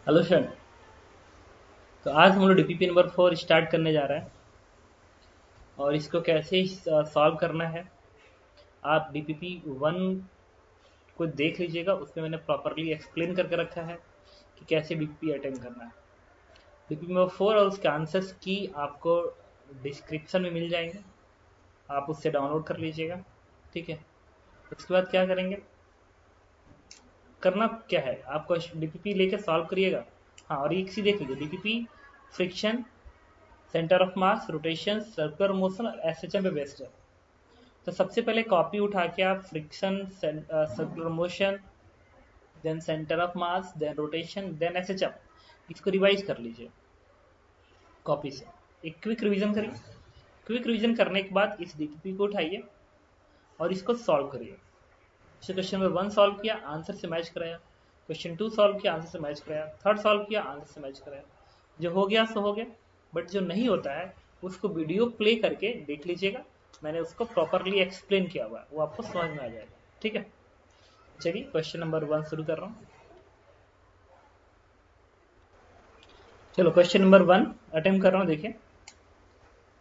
Hello sir. तो आज हम लोग डीपीपी नंबर 4 स्टार्ट करने जा रहे हैं और इसको कैसे सॉल्व करना है। आप डीपीपी 1 को देख लीजिएगा, उसमें मैंने प्रॉपरली एक्सप्लेन करके रखा है कि कैसे डीपीपी अटेम्प्ट करना है। डीपीपी नंबर 4 और उसके आंसर्स की आपको डिस्क्रिप्शन में मिल जाएंगे, आप उससे डाउनलोड कर लीजिएगा। ठीक है, उसके बाद क्या करेंगे, करना क्या है, आपको डीपीपी लेके सॉल्व करिएगा। हाँ, और एक चीज देख लीजिए, DPP friction, centre of mass, rotation, circular motion और एसएचएम पे बेस्ड है। तो सबसे पहले कॉपी उठा के आप friction, circular motion, then centre of mass, then rotation, then SHM, इसको रिवाइज कर लीजिए कॉपी से। एक क्विक रिवीजन करिए। क्विक रिवीजन करने के बाद इस डीपीपी को उठाइए और इसको सॉल्व करिए। जैसे क्वेश्चन नंबर 1 सॉल्व किया, आंसर से मैच कराया। क्वेश्चन 2 सॉल्व किया, आंसर से मैच कराया। थर्ड सॉल्व किया, आंसर से मैच कराया। जो हो गया सो हो गया, बट जो नहीं होता है उसको वीडियो प्ले करके देख लीजिएगा। मैंने उसको प्रॉपरली एक्सप्लेन किया हुआ है, वो आपको समझ में आ जाएगा। ठीक है, चलिए क्वेश्चन नंबर 1 शुरू कर रहा हूँ। चलो क्वेश्चन नंबर 1 अटेम्प्ट कर रहा हूँ। देखिए,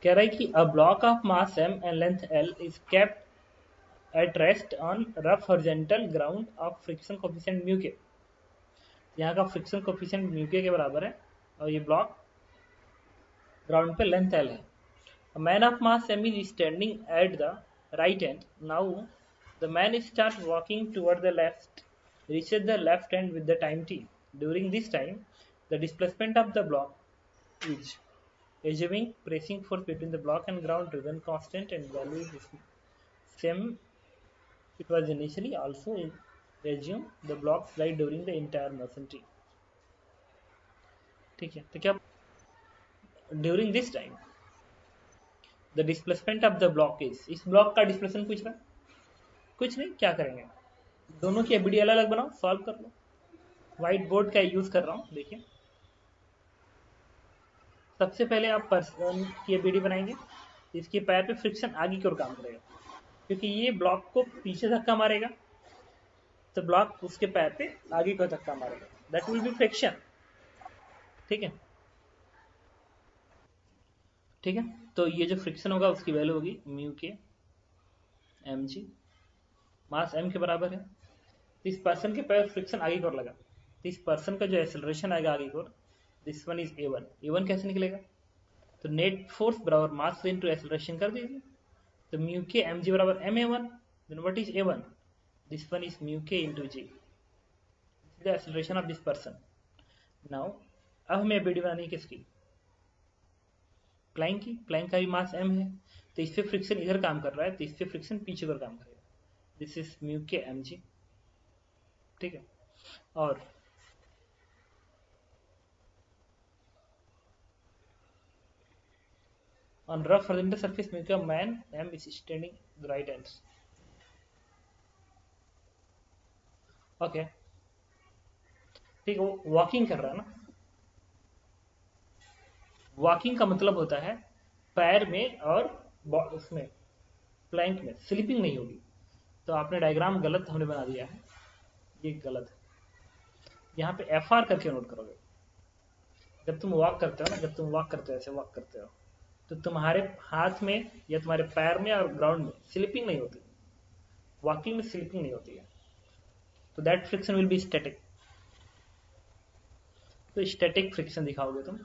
कह रहा है कि a block of mass m and length l is kept at rest on rough horizontal ground of friction coefficient mu के। यहाँ का फ्रिक्शन कोफिशिएंट म्यू के बराबर है और ये ब्लॉक ग्राउंड पे लेंथ l है। A man of mass m is standing at the right end. Now the man starts walking toward the left, reaches the left end with the time t. During this time, the displacement of the block is, assuming pressing force between the block and ground remain constant and value is same it was initially. Also assume the block slide during the entire motion t. ठीक है, तो क्या during this time the displacement of the block is, इस block का displacement पूछ रहा है। कुछ नहीं, क्या करेंगे, दोनों की एबीडी अलग अलग बनाओ, सॉल्व कर लो। व्हाइट बोर्ड का यूज कर रहा हूँ। देखिए, सबसे पहले आप पर्सन की एबीडी बनाएंगे। इसके पैर पे फ्रिक्शन आगे की ओर काम करेगा, क्योंकि ये ब्लॉक को पीछे धक्का मारेगा तो ब्लॉक उसके पैर पे आगे को धक्का मारेगा, दैट विल बी फ्रिक्शन। ठीक है, ठीक है, तो ये जो फ्रिक्शन होगा उसकी वैल्यू होगी म्यू के एम जी। मास एम के बराबर है, तो इस पर्सन के पैर फ्रिक्शन आगे की ओर लगा, तो इस पर्सन का जो एक्सेलरेशन आएगा आगे की ओर, this one is A one. A one कैसे निकलेगा, तो नेट फोर्स बराबर मास इनटू एक्सेलरेशन कर दीजिए। तो म्यू के एम जी बराबर M A one, then what is A one, this one is mu K into G, the acceleration of this person. Now अब हमें एबीडी बनानी है किसकी, प्लैंक की। प्लैंक का भी मास एम है, तो इस पे फ्रिक्शन इधर काम कर रहा है, तो इस पे फ्रिक्शन पीछे कर काम करेगा। दिस इज म्यू के एम जी। ठीक है, और on rough horizontal surface mu का man M is standing the right hand. Okay, ठीक है, वो वॉकिंग कर रहा है ना। वॉकिंग का मतलब होता है पैर में और उसमें प्लैंक में स्लिपिंग नहीं होगी। तो आपने डायग्राम गलत हमने बना दिया है, ये गलत है। यहाँ पे एफ आर करके नोट करोगे। जब तुम वॉक करते हो ना, जब तुम वॉक करते हो, ऐसे वॉक करते हो, तो तुम्हारे हाथ में या तुम्हारे पैर में और ग्राउंड में स्लिपिंग नहीं होती। वॉकिंग में स्लिपिंग नहीं होती है, तो that friction will be static. तो स्टैटिक फ्रिक्शन दिखाओगे तुम,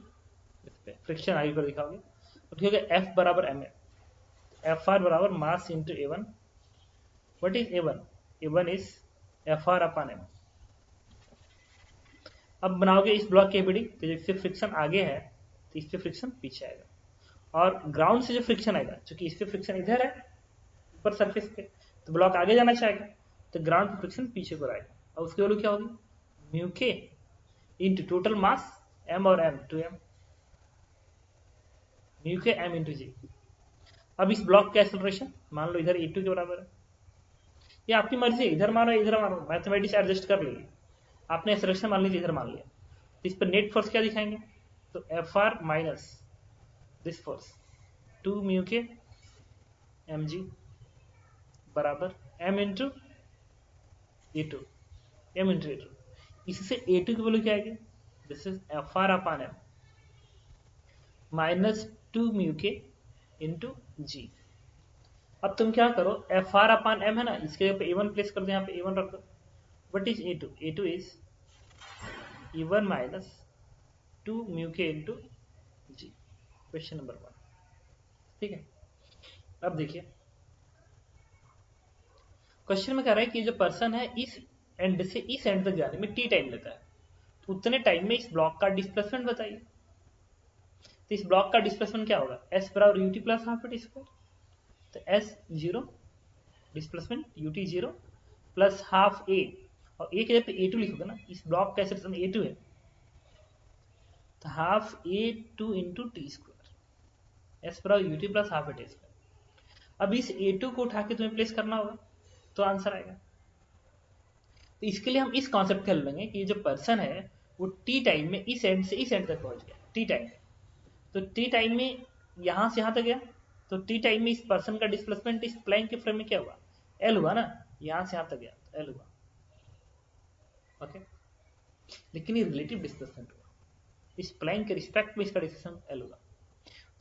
इस पे फ्रिक्शन आगे पर दिखाओगे, तो ठीक है, एफ बराबर एम है, एफ आर बराबर mass into A one. What is A one, A one is F R upon M. अब बनाओगे इस ब्लॉक की एबीडी, तो जिससे फ्रिक्शन आगे है तो इस पे फ्रिक्शन पीछे आएगा, और ग्राउंड से जो फ्रिक्शन आएगा, क्योंकि इस पे फ्रिक्शन इधर है ऊपर सरफेस पे, तो ब्लॉक आगे जाना चाहेगा, तो ग्राउंड पे फ्रिक्शन पीछे को आएगा, और उसकी वैल्यू क्या होगी, म्यू के इंटू टोटल मास एम और एम टू एम, म्यू के एम इंटू जी। अब इस ब्लॉक का एक्सेलरेशन मान लो इधर E2 के बराबर है, ये आपकी मर्जी, इधर मारो इधर मारो, मैथमेटिक्स एडजस्ट कर लीजिए। आपने एक्सेलरेशन मान लीजिए इधर मान लिया, तो इस पर नेट फोर्स क्या दिखाएंगे, तो F R minus this force 2 mu के एम जी बराबर M into A two, M into A two. इससे ए टू की वैल्यू क्या आएगी, this is F R upon M minus 2 mu के इंटू जी। अब तुम क्या करो, एफ आर अपॉन एम है ना, इसके पे ए वन प्लेस कर दो, यहाँ पे ए वन रख दो। What is A two? A two is A one minus 2 mu के इंटू जी। क्वेश्चन नंबर 1, ठीक है। अब देखिए क्वेश्चन में कह रहा है कि जो पर्सन है इस एंड से इस एंड तक जाने में टी टाइम लेता है, तो उतने टाइम में इस ब्लॉक का डिस्प्लेसमेंट बताइए। तो इस ब्लॉक का डिस्प्लेसमेंट क्या होगा, एस बराबर UT plus half T square. तो S zero, displacement UT zero plus half A, और ए के जगह पे ए टू लिखोगे ना, इस ब्लॉक का एक्सेलरेशन ए टू है, तो half A two into T square, S बराबर UT plus half A T square. अब इस ए टू को उठा के तुम्हें प्लेस करना होगा, तो आंसर आएगा। तो इसके लिए हम इस कॉन्सेप्ट को लेंगे कि जो पर्सन है वो टी टाइम में इस एंड से इस एंड तक पहुंच गया, टी टाइम में। तो टी टाइम में यहां से यहां तक गया, तो टी टाइम में इस पर्सन का डिस्प्लेसमेंट इस प्लेन के फ्रेम में क्या हुआ, एल हुआ ना, यहां से यहां तक गया तो एल हुआ, ओके। लेकिन ये रिलेटिव डिस्प्लेसमेंट हुआ, इस प्लेन के रिस्पेक्ट में इसका डिस्प्लेसमेंट एल हुआ।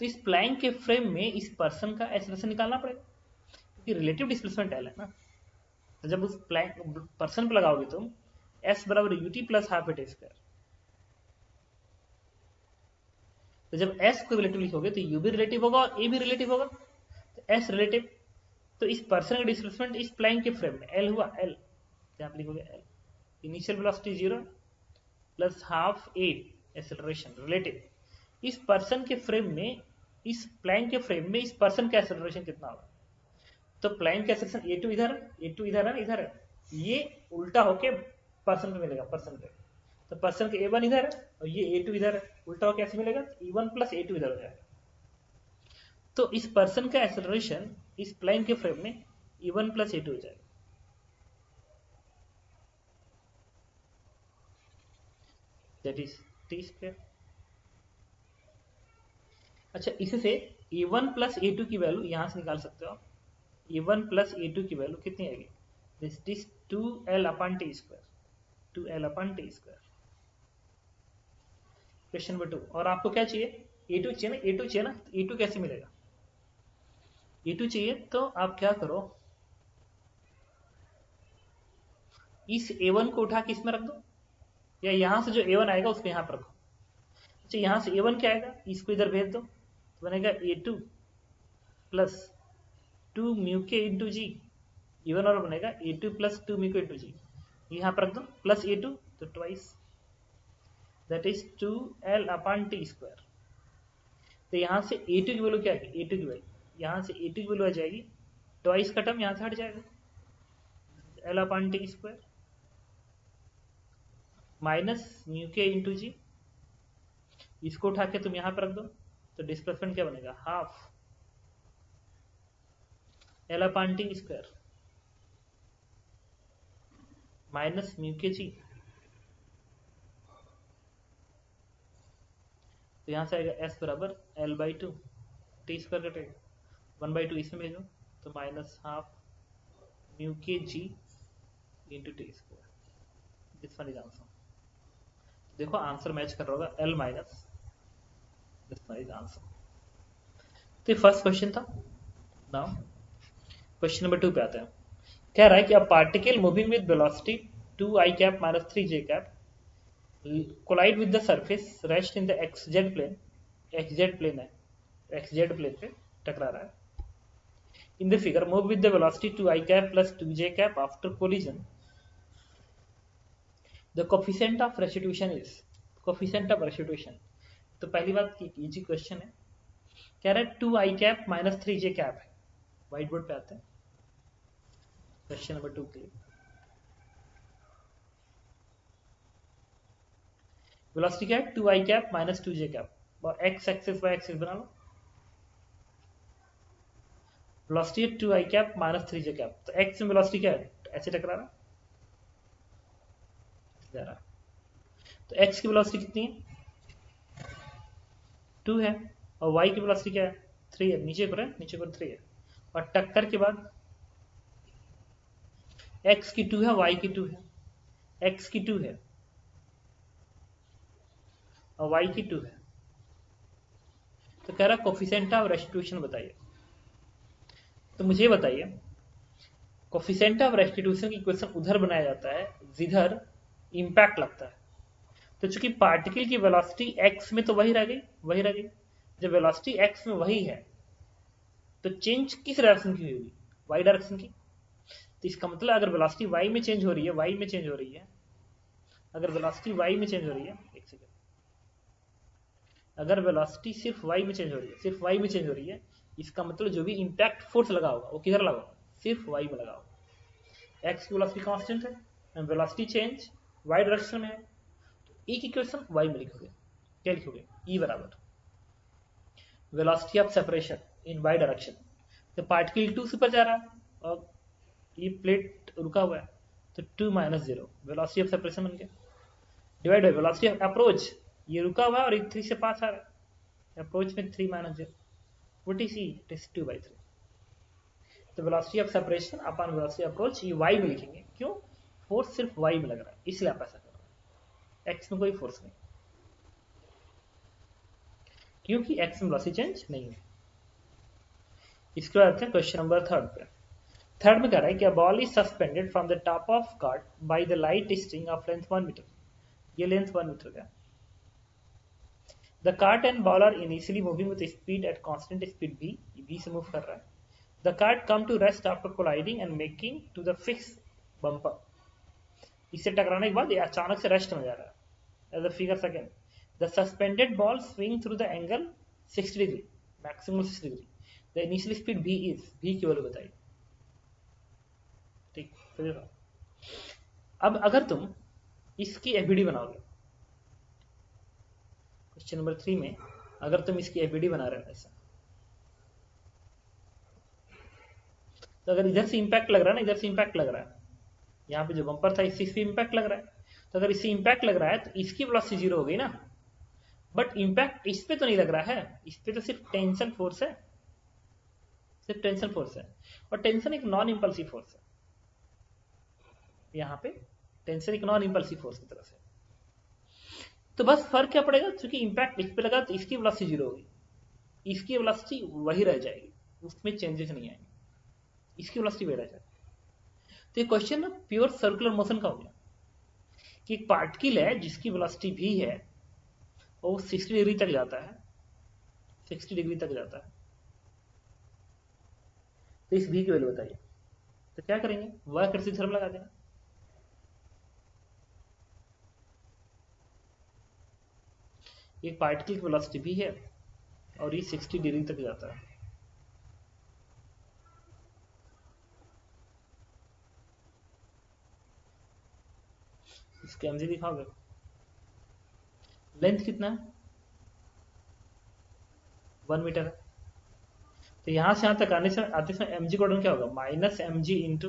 तो इस प्लेन के फ्रेम में इस पर्सन का एक्सेलरेशन निकालना पड़ेगा, क्योंकि रिलेटिव डिस्प्लेसमेंट एल है ना। तो जब उस प्लेन पर्सन पे लगाओगे तुम एस बराबर UT plus half A T square, तो जब एस को रिलेटिव लिखोगे तो यू भी रिलेटिव होगा और ए भी रिलेटिव होगा, तो एस रिलेटिव। तो इस पर्सन का डिस्प्लेसमेंट इस प्लेन के फ्रेम में एल हुआ, एल यहाँ पे लिखोगे L, initial velocity 0 plus half A acceleration relative. इस पर्सन के फ्रेम में, इस प्लेन के फ्रेम में इस पर्सन का एक्सेलरेशन कितना होगा, तो प्लेन का एक्सेलरेशन ए टू इधर, ए टू इधर है, इधर है, ये उल्टा होके पर्सन पे मिलेगा, पर्सन पे। तो पर्सन के ए वन इधर है और ये ए टू इधर है, उल्टा होकर कैसे मिलेगा, ए वन प्लस ए टू इधर हो जाएगा। तो इस पर्सन का एक्सेलरेशन इस प्लेन के फ्रेम में ए वन प्लस ए टू हो जाएगा, दैट इज टी स्क्वायर। अच्छा, इससे ए वन प्लस ए टू की वैल्यू यहां से निकाल सकते हो आप। ए वन प्लस ए टू की वैल्यू कितनी आएगी, this is 2l upon T square, 2l upon T square. Question number 2, और आपको क्या चाहिए, ए टू चाहिए ना, ए टू चाहिए ना, ए टू कैसे मिलेगा, ए टू चाहिए तो आप क्या करो, इस ए वन को उठा के इसमें रख दो, या यहां से जो ए वन आएगा उसको यहां पर रखो। अच्छा, यहां से ए वन क्या आएगा, इसको इधर भेज दो, तो बनेगा ए टू प्लस 2 म्यू के इंटू जी, इवन और बनेगा ए टू प्लस 2 म्यू के इंटू जी, यहां पर रख दो प्लस ए टू, तो twice, that is 2l upon T square. तो यहां से ए टू की वैल्यू क्या है, ए टू की वैल्यू, यहां से ए टू की वैल्यू आ जाएगी, ट्वाइस का टर्म यहां से हट जाएगा, L upon T square minus mu के इंटू जी, इसको उठा के तुम यहां पर रख दो, तो डिस्प्लेसमेंट क्या बनेगा, half L upon T square minus mu K G. तो यहां से आएगा एस बराबर L by two, T square कटेगा, 1/2 इसमें भेजो, तो minus half mu K G into T square, this one is answer. देखो आंसर मैच कर रहा होगा, L minus this one is answer. तो फर्स्ट क्वेश्चन था। नाउ क्वेश्चन नंबर 2 पे आते हैं। कह रहा है कि a particle moving with velocity 2i cap minus 3j cap collide with the surface rest in the xz plane, xz plane है, xz प्लेन पे टकरा रहा है। In the figure move with the velocity 2i cap plus 2j cap after collision, the coefficient of restitution is, coefficient of restitution. तो पहली बात की easy question है, कह रहा है 2i cap minus 3j cap है। व्हाइट बोर्ड पे आते हैं क्वेश्चन नंबर 2 के लिए। वेलोसिटी क्या है, 2i cap minus 2j cap, और x एक्सिस y एक्सिस बना लो। वेलोसिटी है 2i cap minus 3j cap, तो x में वेलोसिटी क्या है, ऐसे टकरा रहा जा रहा, तो x की वेलोसिटी कितनी है, 2 है, और y की वेलोसिटी क्या है, 3 है, नीचे पर है, नीचे पर 3 है, और टक्कर के बाद x की 2 है, y की 2 है, x की 2 है, और वाई की 2 है। तो कह रहा कोफिशिएंट ऑफ रेस्टिट्यूशन बताइए। तो मुझे बताइए कोफिशिएंट ऑफ रेस्टिट्यूशन की इक्वेशन उधर बनाया जाता है जिधर इम्पैक्ट लगता है। तो चूंकि पार्टिकल की वेलोसिटी एक्स में तो वही रह गई। जब वेलोसिटी एक्स में वही है तो चेंज किस डायरेक्शन की होगी? वाई डायरेक्शन की। तो इसका मतलब अगर वेलोसिटी वाई में चेंज हो रही है, अगर वेलोसिटी वाई में चेंज हो रही है, एक सेकेंड, अगर वेलोसिटी सिर्फ वाई में चेंज हो रही है, इसका मतलब जो भी इम्पैक्ट फोर्स लगा होगा वो किधर लगा होगा? सिर्फ वाई में लगा होगा। एक्स की वेलोसिटी कांस्टेंट है and velocity change Y direction में है, तो ई की इक्वेशन वाई में लिखोगे। क्या लिखोगे? ई बराबर velocity of separation in Y direction. तो पार्टिकल 2 से ऊपर जा रहा है और ये प्लेट रुका हुआ है, तो 2 - 0 वेलोसिटी ऑफ सेपरेशन बन गया, divide by velocity of approach, ये रुका हुआ है और 3 से पास आ रहा है, अप्रोच में 3 - 0, what is E? It is 2/3। तो velocity of separation upon velocity approach ये वाई में लिखेंगे। क्यों? फोर्स सिर्फ वाई में लग रहा है, इसलिए आप ऐसा कर रहे हैं। एक्स में कोई फोर्स नहीं, क्योंकि एक्स में वेलोसिटी चेंज नहीं है। इसके बाद आते हैं क्वेश्चन नंबर 3 पे। थर्ड में कह रहा है कि a ball is suspended from the top of cart by the light string of length 1 metre. ये लेंथ 1 मीटर का। The cart and ball are initially moving with speed at constant speed v, v से move कर रहा है। The cart come to rest after colliding and making to the fix bumper. इससे टकराने के बाद ये अचानक से रेस्ट में जा रहा है। As a figure second, the suspended ball swing through the angle 60 degree, maximum 60 degree. The initial speed v is, v की वैल्यू बताइए। ठीक, अब अगर तुम इसकी एफबीडी बनाओगे, क्वेश्चन नंबर 3 में अगर तुम इसकी एफबीडी बना रहे हो ऐसा, तो अगर इधर से इंपैक्ट लग रहा है ना, इधर से इंपैक्ट लग रहा है, यहाँ पे जो बम्पर था इससे इंपैक्ट लग रहा है, तो अगर इससे इंपैक्ट लग रहा है तो इसकी वेलोसिटी 0 हो गई ना। बट इंपैक्ट इस पे तो नहीं लग रहा है, इस पे तो सिर्फ टेंशन फोर्स है, सिर्फ टेंशन फोर्स है, और टेंशन एक नॉन इंपल्सिव फोर्स है। यहाँ पे टेंशन एक नॉन इंपल्सिव फोर्स की तरफ से। तो बस फर्क क्या पड़ेगा, क्योंकि इंपैक्ट इस पे लगा तो इसकी वेलोसिटी 0 होगी, इसकी वेलोसिटी वही रह जाएगी, उसमें चेंजेस नहीं आएंगे, इसकी वेलोसिटी वही रह जाएगी। तो ये क्वेश्चन ना प्योर सर्कुलर मोशन का हो गया कि एक पार्टिकल है जिसकी वेलोसिटी भी है और वो 60 डिग्री तक जाता है, 60 डिग्री तक जाता है। तो इस भी की वैल्यू बताइए। तो क्या करेंगे, वह कृषि थ्योरम लगा देना। एक पार्टिकल की वेलोसिटी भी है और ये 60 डिग्री तक जाता है। इसके एमजी दिखाओगे। लेंथ कितना है? 1 मीटर है। तो यहां से यहां तक आते समय एमजी कोऑर्डिनेट क्या होगा? माइनस एमजी इंटू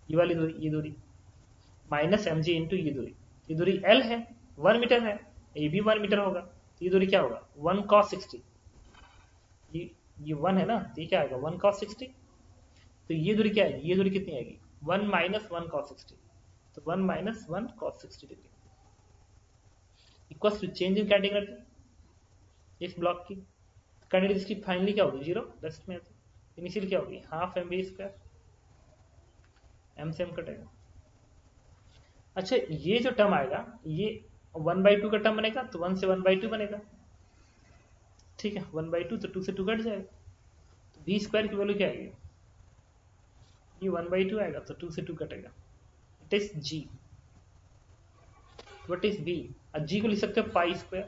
ये वाली दूरी, ये दूरी माइनस एमजी इंटू ये दूरी एल है, 1 मीटर है, ये भी 1 मीटर होगा, तो ये दूरी क्या होगा? 1 cos 60। ये 1 है ना, तो ये क्या आएगा? 1 cos 60। तो ये दूरी क्या आएगी? ये दूरी कितनी आएगी? 1 - 1 cos 60। तो 1 - 1 cos 60 degree equals to change in kinetic energy इस ब्लॉक की। काइनेटिक एनर्जी फाइनली क्या होगी? 0। रेस्ट में इनिशियल क्या होगी? हाफ mv², m से m कटेगा। अच्छा, ये जो टर्म आएगा ये 1/2 का टर्म बनेगा, तो 1 से 1/2 बनेगा, ठीक है। 1/2 तो 2 से 2 कट जाएगा, तो v² की वैल्यू क्या आएगी? ये 1/2 आएगा तो 2 से 2 कटेगा, it is g। What is v? g को लिख सकते हो π²,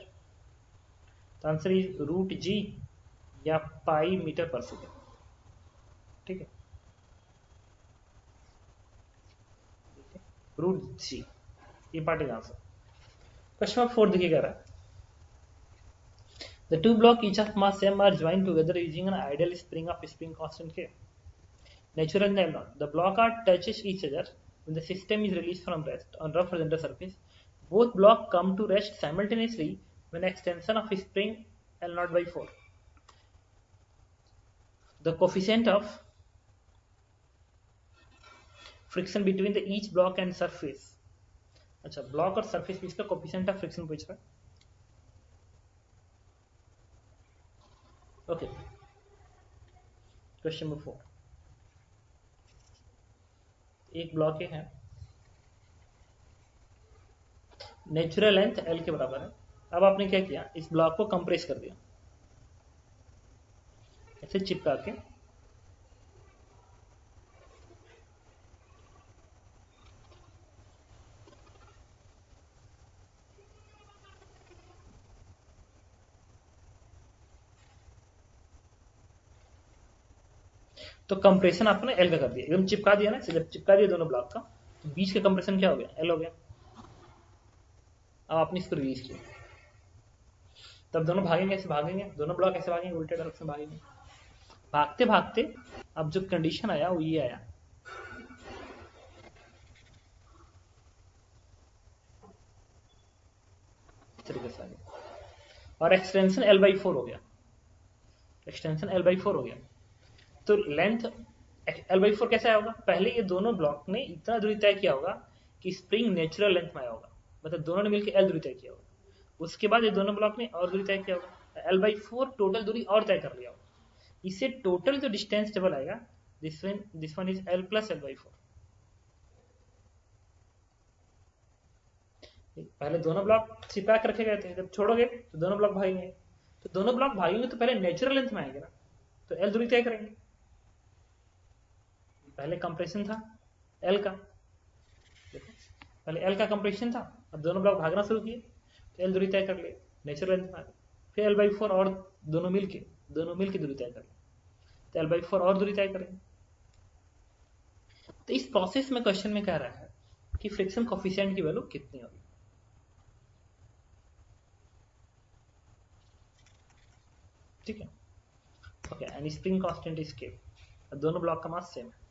तो आंसर इज √g या पाई मीटर पर सेकेंड, ठीक है, √g, ये पार्ट का आंसर। क्वेश्चन नंबर 4 देखिए, कह रहा है the two blocks each of mass m are joined together using an ideal spring of spring constant k. Natural and not. The block are touches each other when the system is released from rest on rough horizontal surface. Both blocks come to rest simultaneously when extension of spring L0/4. The coefficient of friction between the each block and surface अच्छा, block और surface piece का coefficient of friction पूछ रहा है। Okay, question number 4। एक block है, natural length L के बराबर है। अब आपने क्या किया, इस ब्लॉक को कंप्रेस कर दिया ऐसे चिपका के। तो कंप्रेशन आपने L का कर दिया, एकदम चिपका दिया ना। जब चिपका दिया दोनों ब्लॉक का, तो बीच का कंप्रेशन क्या हो गया, L हो गया। अब आपने इसको रिलीज किया, तब दोनों भागेंगे, ऐसे भागेंगे, दोनों ब्लॉक ऐसे भागेंगे, उल्टे डायरेक्शन भागेंगे। भागते भागते अब जो कंडीशन आया वो ये आया, इस तरीके से आ गया, और एक्सटेंशन L/4 हो गया। एक्सटेंशन L/4 हो गया, तो लेंथ L/4 कैसे आया होगा, पहले ये दोनों ब्लॉक ने इतना दूरी तय किया होगा कि स्प्रिंग नेचुरल लेंथ में आया होगा, मतलब दोनों ने मिलकर L दूरी तय किया होगा। उसके बाद ये दोनों ब्लॉक ने और दूरी तय किया होगा, L/4 टोटल दूरी और तय कर लिया होगा। इससे टोटल जो डिस्टेंस टेबल आएगा, this one is L plus L/4। पहले दोनों ब्लॉक चिपका के रखे गए थे, जब छोड़ोगे तो दोनों ब्लॉक भागेंगे, तो दोनों ब्लॉक भागेंगे तो पहले नेचुरल लेंथ में आएंगे ना, तो L दूरी तय करेंगे। पहले कंप्रेशन था L का, देखो पहले L का कंप्रेशन था, अब दोनों ब्लॉक भागना शुरू किए तो L दूरी तय कर लिए, नेचुरल लेंथ में आ गए। फिर L/4 और दोनों मिलके दूरी तय कर लिए, तो L/4 और दूरी तय करेंगे। तो इस प्रोसेस में क्वेश्चन में कह रहा है कि फ्रिक्शन कोफिशिएंट की वैल्यू कितनी होगी। ठीक है, okay, and spring constant is K, दोनों ब्लॉक का मास सेम है।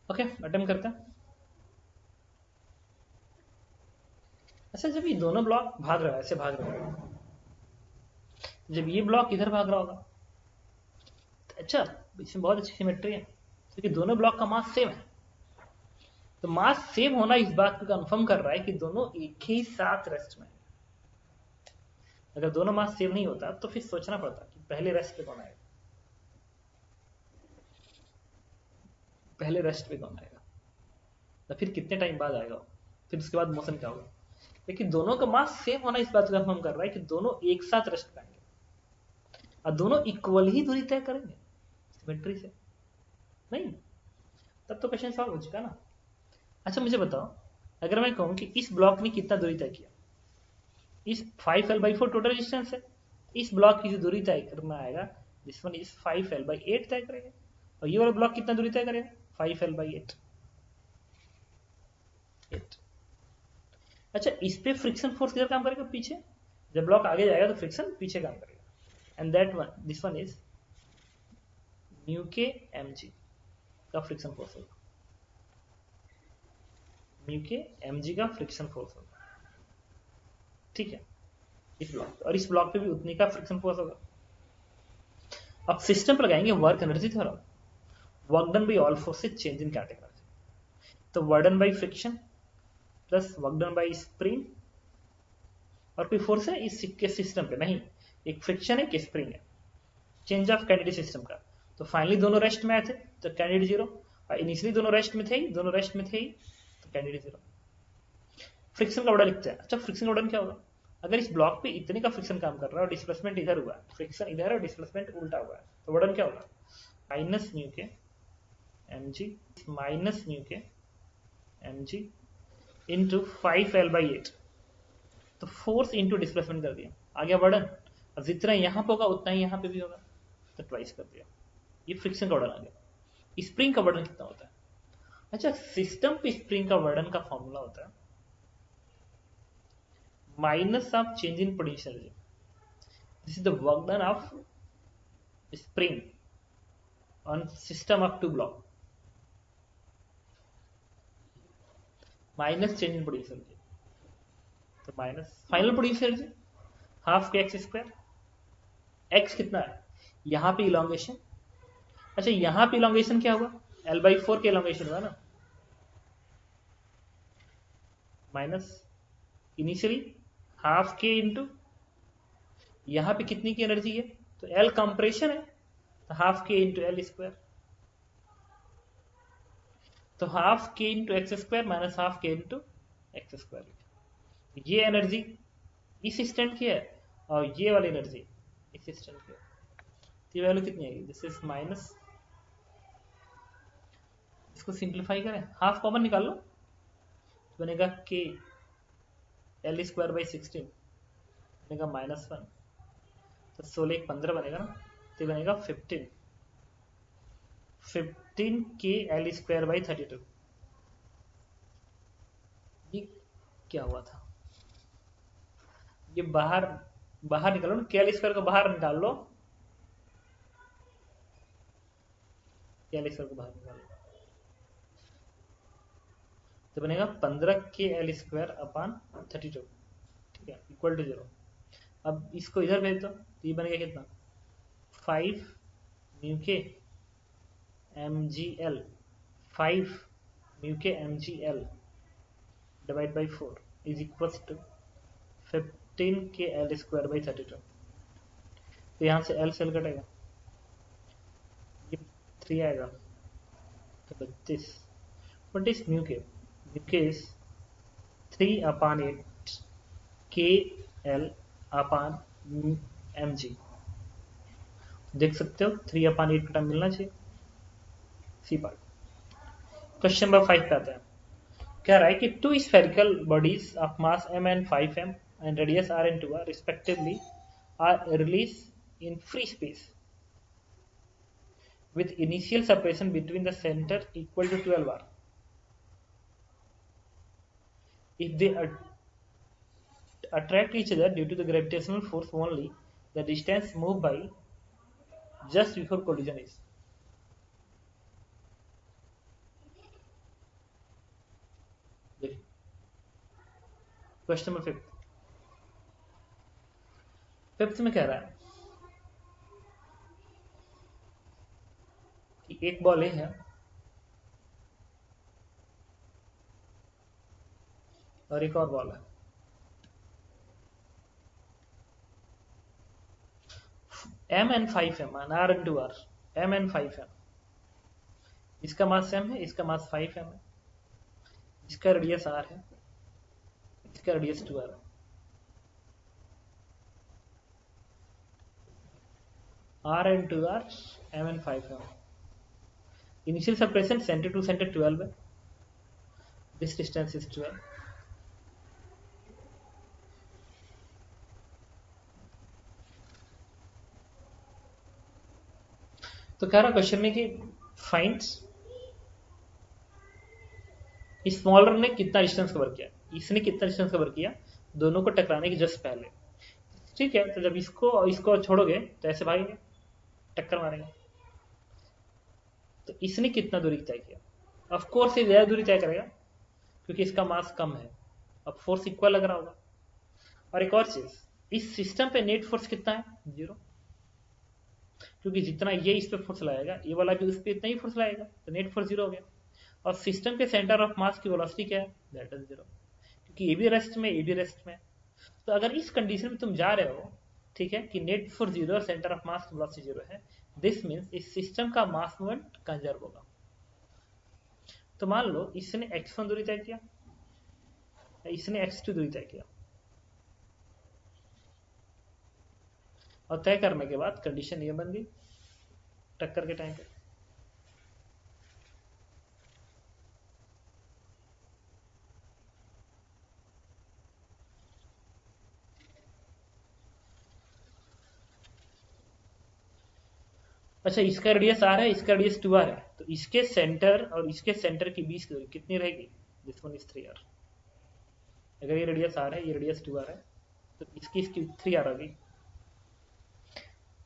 ओके, अटेम्प्ट करते हैं। अच्छा, जब ये दोनों ब्लॉक भाग रहा है, ऐसे भाग रहा है, जब ये ब्लॉक इधर भाग रहा होगा, तो अच्छा इसमें बहुत अच्छी सिमेट्री है, क्योंकि दोनों ब्लॉक का मास सेम है। तो मास सेम होना इस बात को कंफर्म कर रहा है कि दोनों एक ही साथ रेस्ट में। अगर दोनों मास सेम नहीं होता तो फिर सोचना पड़ता कि पहले रेस्ट पे कौन आएगा, तो फिर कितने टाइम बाद आएगा, फिर उसके बाद मोशन क्या होगा। लेकिन दोनों का मास सेम होना इस बात को कंफर्म कर रहा है कि दोनों एक साथ रेस्ट पाएंगे और दोनों इक्वल ही दूरी तय करेंगे सिमेट्री से। नहीं, तब तो क्वेश्चन सॉल्व हो चुका ना। अच्छा मुझे बताओ, अगर मैं कहूं कि इस ब्लॉक ने कितना दूरी तय किया, इस 5L/4 टोटल डिस्टेंस है, इस ब्लॉक की जो दूरी तय करना आएगा, दिस वन इज 5L/8 तय करेगा, और ये वाला ब्लॉक कितना दूरी तय करेगा, 5L/8। अच्छा, इस पे फ्रिक्शन फोर्स किधर काम करेगा, पीछे। जब ब्लॉक आगे जाएगा तो फ्रिक्शन पीछे काम करेगा, and that one, this one is μkmg का फ्रिक्शन फोर्स होगा, μkmg का फ्रिक्शन फोर्स होगा। ठीक है, इस ब्लॉक और इस ब्लॉक पे भी उतनी का फ्रिक्शन फोर्स होगा। अब सिस्टम पर लगाएंगे work energy theorem, work done by all forces change in category. तो work done by friction plus work done by spring, और कोई फोर्स है इस सिस्टम पे नहीं, एक फ्रिक्शन है, एक स्प्रिंग है, चेंज ऑफ कैंडिडेट सिस्टम का। तो फाइनली दोनों रेस्ट में आए थे तो कैंडिडेट 0, और इनिशियली दोनों रेस्ट में थे ही, तो कैंडिडेट 0। फ्रिक्शन का ऑर्डर लिखते हैं। अच्छा, फ्रिक्शन का ऑर्डर क्या होगा, अगर इस ब्लॉक पे इतने का फ्रिक्शन काम कर रहा है और डिस्प्लेसमेंट इधर हुआ है, फ्रिक्शन इधर है और डिस्प्लेसमेंट उल्टा हुआ है, तो वर्डन क्या होगा, minus μk mg into 5L/8। तो फोर्स इंटू डिस्प्लेसमेंट कर दिया, आ गया वर्डन। अब जितना यहाँ पे होगा उतना ही यहाँ पे भी होगा, तो ट्वाइस कर दिया। ये फ्रिक्शन का वर्डन आ गया। स्प्रिंग का वर्डन कितना होता है, अच्छा सिस्टम पे स्प्रिंग का वर्डन का फॉर्मूला होता है minus of change in potential energy, this is the work done of spring on system of 2 block, minus change in potential energy, तो minus final potential energy half K X square. X कितना है, यहाँ पे elongation. अच्छा यहाँ पे elongation क्या हुआ, L/4 के इलॉन्गेशन हुआ ना, माइनस इनिशियली हाफ के इंटू यहाँ पे कितनी की एनर्जी है, तो एल कंप्रेशन है, तो हाफ के इंटू एल स्क्वायर, तो हाफ के into x square minus half के इंटू एक्स स्क्वायर। ये एनर्जी इस स्टैंड की है और ये वाली एनर्जी इस स्टैंड की है, तो ये वैल्यू कितनी आएगी, दिस इज माइनस, इसको सिंप्लीफाई करें, हाफ कॉमन निकाल लो, तो बनेगा के एल स्क्वायर बाई 16 बनेगा -1, तो 16 एक 15 बनेगा ना, तो बनेगा 15 के एल स्क्वायर बाई 32। ये क्या हुआ था, ये बाहर बाहर निकालो ना, के एल स्क्वायर को बाहर निकाल लो, के एल स्क्वायर को बाहर निकाल लो, तो बनेगा 15 के एल स्क्वायर अपान 32, ठीक है, इक्वल टू 0। अब इसको इधर भेज दो, तो ये बनेगा कितना, 5 म्यू के एम जी एल, 5 म्यू के M G L divide by 4 is equal to 15 K L square by 32। तो यहाँ से एल सेल कटेगा, ये 3 आएगा, तो 32। वट इज म्यू के इज 3 अपान 8 के एल अपान एम जी, देख सकते हो 3 अपान 8 का टाइम मिलना चाहिए, सी पार्ट। क्वेश्चन नंबर 5 पे आता है, कह रहा है कि 2 spherical bodies of mass m and 5m and radius r and 2r respectively are released in free space with initial separation between the center equal to 12 r. If they attract each other due to the gravitational force only, the distance moved by just before collision is. Question number 5 में कह रहा है कि एक ball है और एक और बॉल है, m and 5m and r and 2r, m and 5m, इसका मास m है, इसका मास 5m है, इसका रेडियस r है, इसका रेडियस 2r है। r and 2r, m and 5m, initial separation centre to centre 12 है, दिस डिस्टेंस इज 12। तो कह रहा क्वेश्चन में कि फाइंड स्मॉलर ने कितना डिस्टेंस कवर किया, इसने कितना डिस्टेंस कवर किया दोनों को टकराने के जस्ट पहले, ठीक है। तो जब इसको छोड़ोगे तो ऐसे भागेंगे, टक्कर मारेंगे, तो इसने कितना दूरी तय किया, ऑफ कोर्स ये ज्यादा दूरी तय करेगा क्योंकि इसका मास कम है, अब फोर्स इक्वल लग रहा होगा। और एक और चीज, इस सिस्टम पे नेट फोर्स कितना है, 0, क्योंकि जितना ये इस पे फोर्स लगाएगा ये वाला भी उस पे इतना ही फोर्स लगाएगा, तो नेट फोर्स 0 हो गया। और सिस्टम के सेंटर ऑफ मास की वेलोसिटी क्या है, दैट इज 0, क्योंकि ये भी रेस्ट में ये भी रेस्ट में। तो अगर इस कंडीशन में तुम जा रहे हो, ठीक है, कि नेट फोर्स 0 और सेंटर ऑफ मास की वेलोसिटी 0 है, दिस मीन्स इस सिस्टम का मास मूवमेंट कंजर्व होगा। तो मान लो इसने x1 दूरी तय किया, इसने x2 दूरी तय किया, और तय करने के बाद कंडीशन ये बन गई टक्कर के टाइम पे। अच्छा, इसका रेडियस r है, इसका रेडियस 2r है, तो इसके सेंटर और इसके सेंटर की बीच की दूरी कितनी रहेगी, दिस वन इज 3r। अगर ये रेडियस r है, ये रेडियस 2r है, तो इसकी 3r आ गई।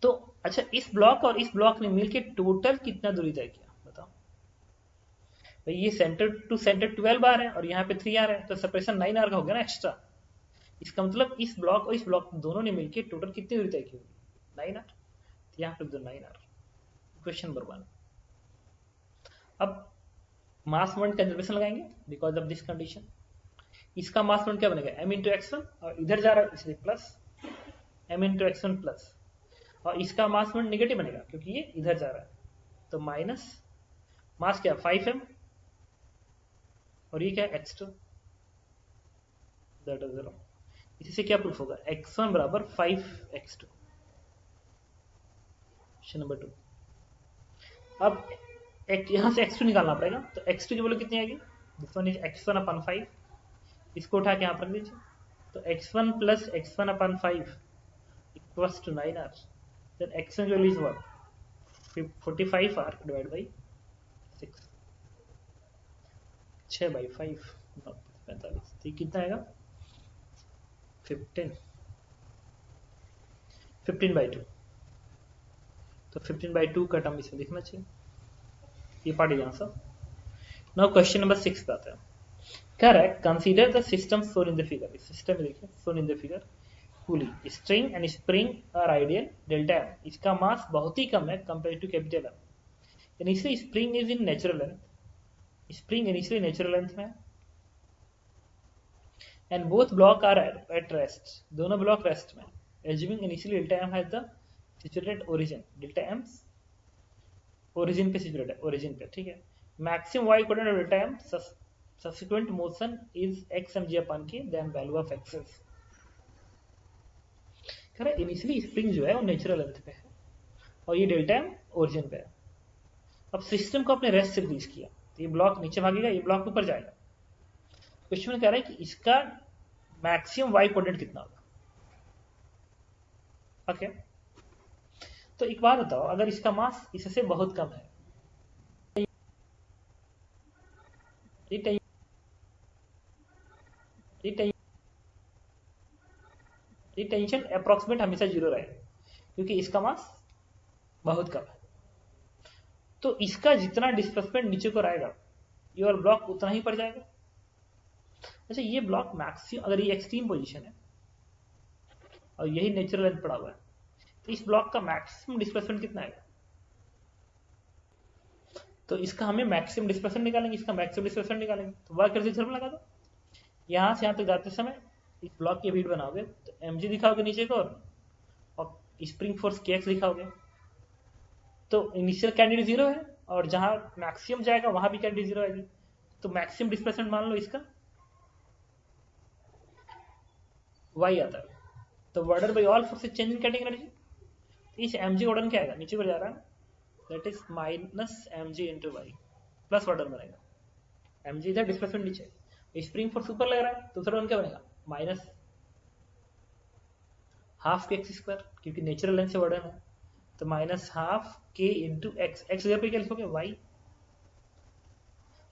तो अच्छा, इस ब्लॉक और इस ब्लॉक ने मिलकर टोटल कितना दूरी तय किया, बताओ भाई। ये सेंटर टू सेंटर 12r है और यहाँ पे 3r है, तो सेपरेशन 9r का हो गया ना एक्स्ट्रा। इसका मतलब इस ब्लॉक और इस ब्लॉक दोनों ने मिलकर टोटल कितनी दूरी तय की होगी, 9r। तो यहाँ पे 9r। क्वेश्चन नंबर 1, अब मास मोमेंट कंजर्वेशन लगाएंगे बिकॉज ऑफ दिस कंडीशन। इसका मास मोमेंट क्या बनेगा m इंटू x1 और इधर जा रहा है इसलिए plus m into x1 plus, और इसका मास मोमेंट नेगेटिव बनेगा क्योंकि ये इधर जा रहा है, तो माइनस मास क्या 5m और ये क्या x2 दैट इज 0। इसी से क्या प्रूफ होगा x1 बराबर 5x2। Question number 2। अब एक यहां से x2 निकालना पड़ेगा, तो x2 की वैल्यू कितनी आएगी, दिस वन इज x1 अपन 5, इसको उठा के यहाँ पर लीजिए, तो x1 प्लस x1 अपन 5 equals to 9r, then x1 की value is what 45r divide by 6, 6 by 5 45, तो कितना आएगा 15 बाई 2, तो 15 बाई 2 का टर्म इसमें लिखना चाहिए, ये पार्ट यहाँ सब। नाउ क्वेश्चन नंबर 6 पे आते हैं। कह रहा है consider the system shown in the figure, इस सिस्टम में देखिए shown in the figure, pulley string and spring are ideal delta M, इसका मास बहुत ही कम है compare to capital M, initially spring is in natural length, spring initially natural length में, and both block are at rest, दोनों block rest में, assuming initially delta M has the situated origin, delta M origin पे situated है, origin पे, ठीक है। Maximum Y coordinate of delta M subsequent motion is X M G upon K then value of access. कह रहा है initially spring जो है वो नेचुरल लेंथ पे है और ये डेल्टा एम ओरिजिन पे है। अब सिस्टम को अपने रेस्ट से रिलीज किया, तो ये ब्लॉक नीचे भागेगा, ये ब्लॉक ऊपर जाएगा। क्वेश्चन में कह रहा है कि इसका मैक्सिमम वाई कोऑर्डिनेट कितना होगा। ओके, तो एक बात बताओ, अगर इसका मास इससे बहुत कम है, ये टेंशन अप्रोक्सीमेट हमेशा 0 रहेगा क्योंकि इसका मास बहुत कम है, तो इसका जितना डिस्प्लेसमेंट नीचे को रहेगा योर ब्लॉक उतना ही पड़ जाएगा। अच्छा, ये ब्लॉक मैक्सिमम, अगर ये एक्सट्रीम पोजीशन है और यही नेचुरल लेंथ पड़ा हुआ है, तो इस ब्लॉक का मैक्सिमम डिस्प्लेसमेंट कितना आएगा, तो इसका हमें मैक्सिमम डिस्प्लेसमेंट निकालेंगे, इसका मैक्सिमम डिस्प्लेसमेंट निकालेंगे, तो वर्क करते थ्योरम लगा दो, यहां से यहां तक जाते समय इस ब्लॉक की रीड बनाओगे तो mg दिखाओगे नीचे को और स्प्रिंग फोर्स kx दिखाओगे, तो इनिशियल कैंडिडेट 0 है और जहां मैक्सिमम जाएगा वहां भी कैंडिडेट 0 आएगी, तो मैक्सिमम डिस्प्लेसमेंट मान लो इसका y आता है, तो work done by all forces change in kinetic energy, इस mg वर्डन क्या आएगा नीचे को जा रहा है, that is minus mg into Y plus work done बनेगा, mg इधर डिस्प्लेसमेंट नीचे, स्प्रिंग फोर्स ऊपर लग रहा है, तो दूसरा वन क्या बनेगा minus half K X square क्योंकि नेचुरल लेंथ से वर्डन है, तो माइनस हाफ के इंटू एक्स, एक्स जगह पे क्या लिखोगे वाई,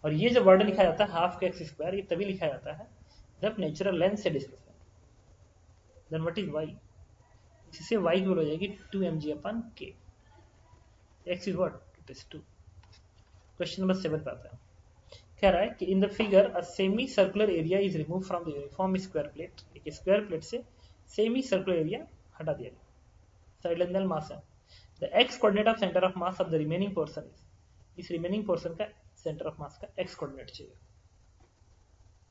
और ये जो वर्डन लिखा जाता है हाफ के एक्स स्क्वायर, ये तभी लिखा जाता है जब नेचुरल लेंथ से displacement, then what is Y, इससे वाई की वैल्यू हो जाएगी 2mg अपन के, X is what it is 2। Question number 7 पे आता है। कह रहा है कि in the figure a semi circular area is remove from the uniform square plate, एक स्क्वायर प्लेट से सेमी सर्कुलर एरिया हटा दिया गया, साइड लेंथ मास है, the X coordinate of centre of mass of the remaining portion is, इस remaining portion का centre of मास का x coordinate चाहिए।